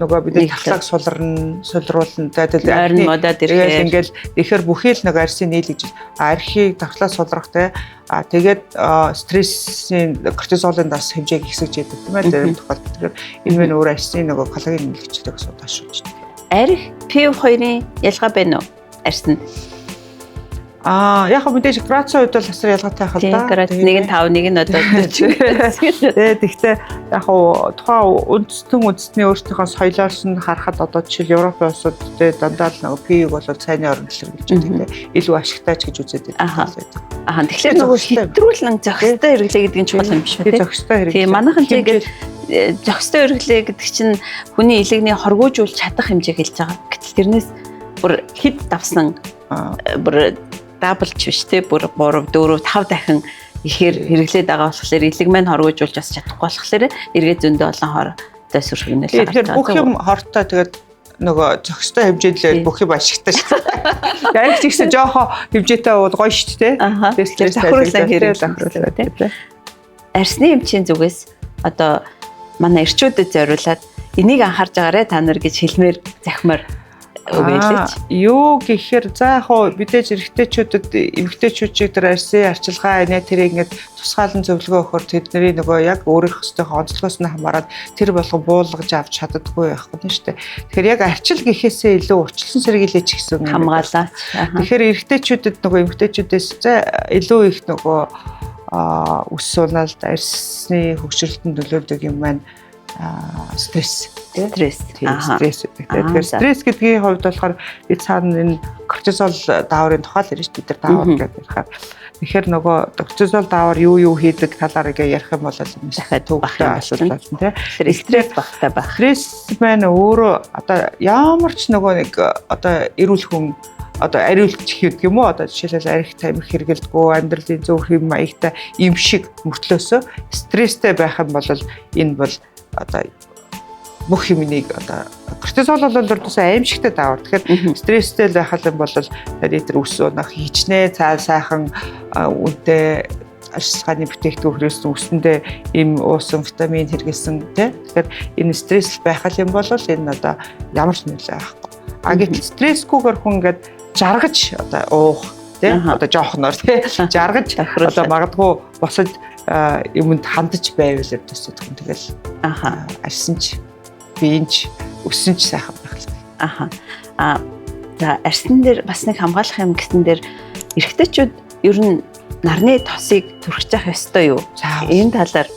нөгөө бидний талхлаг сулруулна. Ойрн модод ирэхээр ингээл ихээр бүхий л нөгөө арсын нийлж архийг талхлаа сулрахтай тэгээд стрессийн кортизолын дас хэмжээг ихсэж яадаг тийм ээ. Тэр тохиолдолд тэгэхээр энэ мань өөр арсын нөгөө коллаген нэмэгдэлтэй гэсэн удаа шүүж байна. Арх PO2-ийн ялгаа байна уу? Арсанд. Яг мэдээж градусын үед бол асар ялгаатай байх л да. Градус 1.5 нэг нь одоо Тэгэхдээ яг тухайн үндэстний өөрсдийнхөө соёлоос нь харахад одоо жишээл Европын улсууд дандаа л нөгөө PU бол цайны орон дэлгэрүүлж байгаа. Илүү ашигтай ч гэж үзээд байдаг. Тэгэхээр нөгөө хэтрүүлэн зохистой хэрэглээ гэдэг нь чухал юм биш үү? Зохистой хэрэглээ. Тийм манайхан ч ингээд зохистой хэрэглээ гэдэг чинь хүний илэгний хоргоожуулж чадах хэмжээг хэлж байгаа. Гэтэл тэрнээс бүр хэд давсан бүр даблч биш те бүр 3 4 5 дахин ихээр хэрэглээд байгаа болохоор илэг маань хоргоожуулж бас чадахгүй болохоор эргээ зөндөө олон хортой сүрхэгнэл гардаг. Тэгэхээр бүх юм хортой тэгээд нөгөө зохистой хэмжээнд л бүх юм ашигтай шүү дээ. Яг ч ихсэн жоохоо хэмжээтэй бол гоё шүү дээ. Тэгэхээр давхруулсан хэрэглээ те. Арсны эмчийн зүгээс одоо манай эрчүүдэд зориулаад энийг анхаарж байгаарэ та нар гэж хэлмээр захимаар өгөөлөж. Юу гэхээр за яг хоо мэдээж эмэгтэйчүүдийг тэр арсын арчилгаа тэр ингээд тусгаалan зөвлөгөө өгөхөөр тэдний нөгөө яг өөрийнх хөстөөхөө онцлогоос нь хамаарат тэр болгон буулгаж авч чаддаггүй байх нь шүү дээ. Тэгэхээр яг арчил гэхээсээ илүү урьдчилан сэргийлээч гэсэн юм хамгаалаа. Тэгэхээр эмэгтэйчүүдэд нөгөө эмэгтэйчүүдээс илүү их нөгөө үс суналт арсны хөгжөлтөнд нөлөөлдөг юм байна. Стресс. Тэгэхээр стресс гэдгийн хувьд болохоор бид цаана энэ кортизол дааврын тухай л ярьж бид нар даавар гэдэг ярихаар тэгэхээр нөгөө кортизол даавар юу хийдэг талаар ингээ ярих юм бол дахиад төвхтэй асуудал байна тийм. Стресс багтаа байх. Стресс маань өөрөө одоо ямар ч нөгөө нэг одоо эрүүл хүн одоо ариулч гэдэг юм уу одоо жишээлбэл арх тамхи хэрэгэлдэггүй амьдралын зөв хэм маягтай юм шиг мөртлөөсөө стресстэй байх юм бол энэ бол одоо бүх юмнийг одоо кортизол бол өөртөөсөө аимшигтай даавар. Тэгэхээр стресстэй байх юм бол тэр үс унах хичнээн сайхан үнэтэй арчилгааны бүтээгдэхүүнээс үсэндээ им уусан витамин хэрэгэлсэн тийм. Тэгэхээр энэ стресс байх юм бол энэ одоо ямар ч нөлөө авахгүй. Гэтэл стрессгүйгээр хүн ингээд жаргаж одоо уух тийм одоо жоохноор тийм жаргаж одоо магадгүй босод юмд хандаж байвал өдөөсөө хүн тэгэл арсанч биенч өсөнч сайхан байх л. За арсан дээр бас нэг хамгаалах юм гэсэн дээр эрэгтэйчүүд ер нь нарны тосыг түрхэж явах ёстой юу? Энэ талаар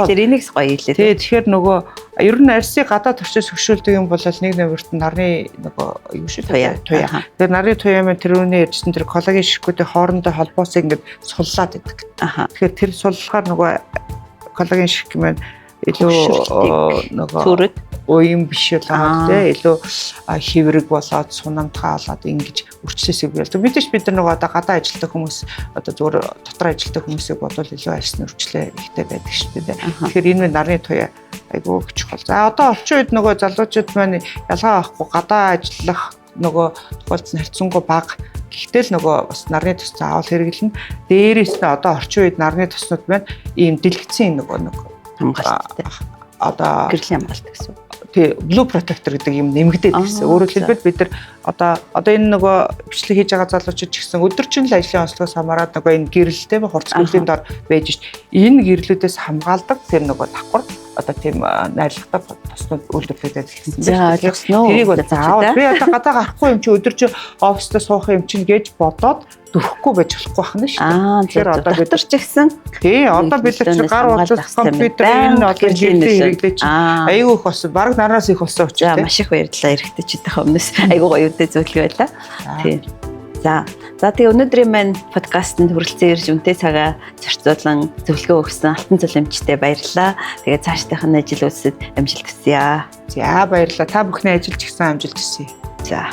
тэгэхээр энийг гоё хэлээ. Тэгэхээр нөгөө ер нь арсыг гадаад төрчөөс хөшөөлдөг юм бол нэг нэмэрт нарны нөгөө юу шиг туяа. Тэгэхээр нарны туяа маань тэрүүний ярьжсэн тэр коллаген ширхгүүдийн хоорондоо холбоос ингээд суллаад идэг. Тэгэхээр тэр суллахаар нөгөө коллаген ширхэг маань илүү нөгөө уян биш болоод тийм илүү хэврэг болоод сунамтгай болоод ингэж үрчлээсээ биелдэг. Мэдээж бид нар нөгөө одоо гадаа ажилладаг хүмүүс одоо зүгээр дотор ажилладаг хүмүүсийг бодвол илүү арсны үрчлээ ихтэй байдаг шүү дээ. Тэгэхээр энэ нарны туяа айгүй чухал. За одоо орчин үед нөгөө залуучууд маань ялгаа авахгүй гадаа ажиллах нөгөө тохиолдсон харьцангуй бага. Гэхдээ л нөгөө бас нарны тос заавал хэрэглэнэ. Дээрээс нь одоо орчин үед нарны тоснууд маань ийм дэлгэцийн нөгөө хамгаалалттай одоо гэрлийн хамгаалт гэсэн. Тий, blue protector гэдэг юм нэмэгдээд гэсэн. Өөрөөр хэлбэл бид нар одоо энэ нөгөө бичлэг хийж байгаа залуучууд ч гэсэн өдөржин л ажлын онцлогоос хамаарат нөгөө энэ гэрэлтэй хурц гэрлийн дор байж шít. Энэ гэрлүүдээс хамгаалдаг тэр нөгөө давхар одоо тийм найрлагатай тоснууд үйлдвэрлэгдээд ирсэн. За ойлгосноо. Тэрийг бол заавал би одоо гадаа гарахгүй юм чи өдөржин оффистаа суух юм чинь гэж бодоод дөрөхгүй байж болохгүй байна шүү дээ. Тэгэхээр одоо бид нар ч гэсэн тий одоо бид нар гар уулзах компьютер энэ одоо гэрлийн хэрэглэж айгүй их болсон. Бараг нараас их болсон учраас маш их баярлалаа эргэжтэйчүүдийн өмнөөс айгүй гоё үдэ зөвлөгөө байлаа. Тий. За тэгээ өнөөдрийн маань подкастэнд хүрэлцэн ирж үнэтэй цагаа зарцуулан зөвлөгөө өгсөн Алтан цул эмчтэй баярлалаа. Тэгээ цаашдынх нь ажил үйлсэд амжилт хүсье. За баярлалаа. Та бүхний ажилд ч гэсэн амжилт хүсье. За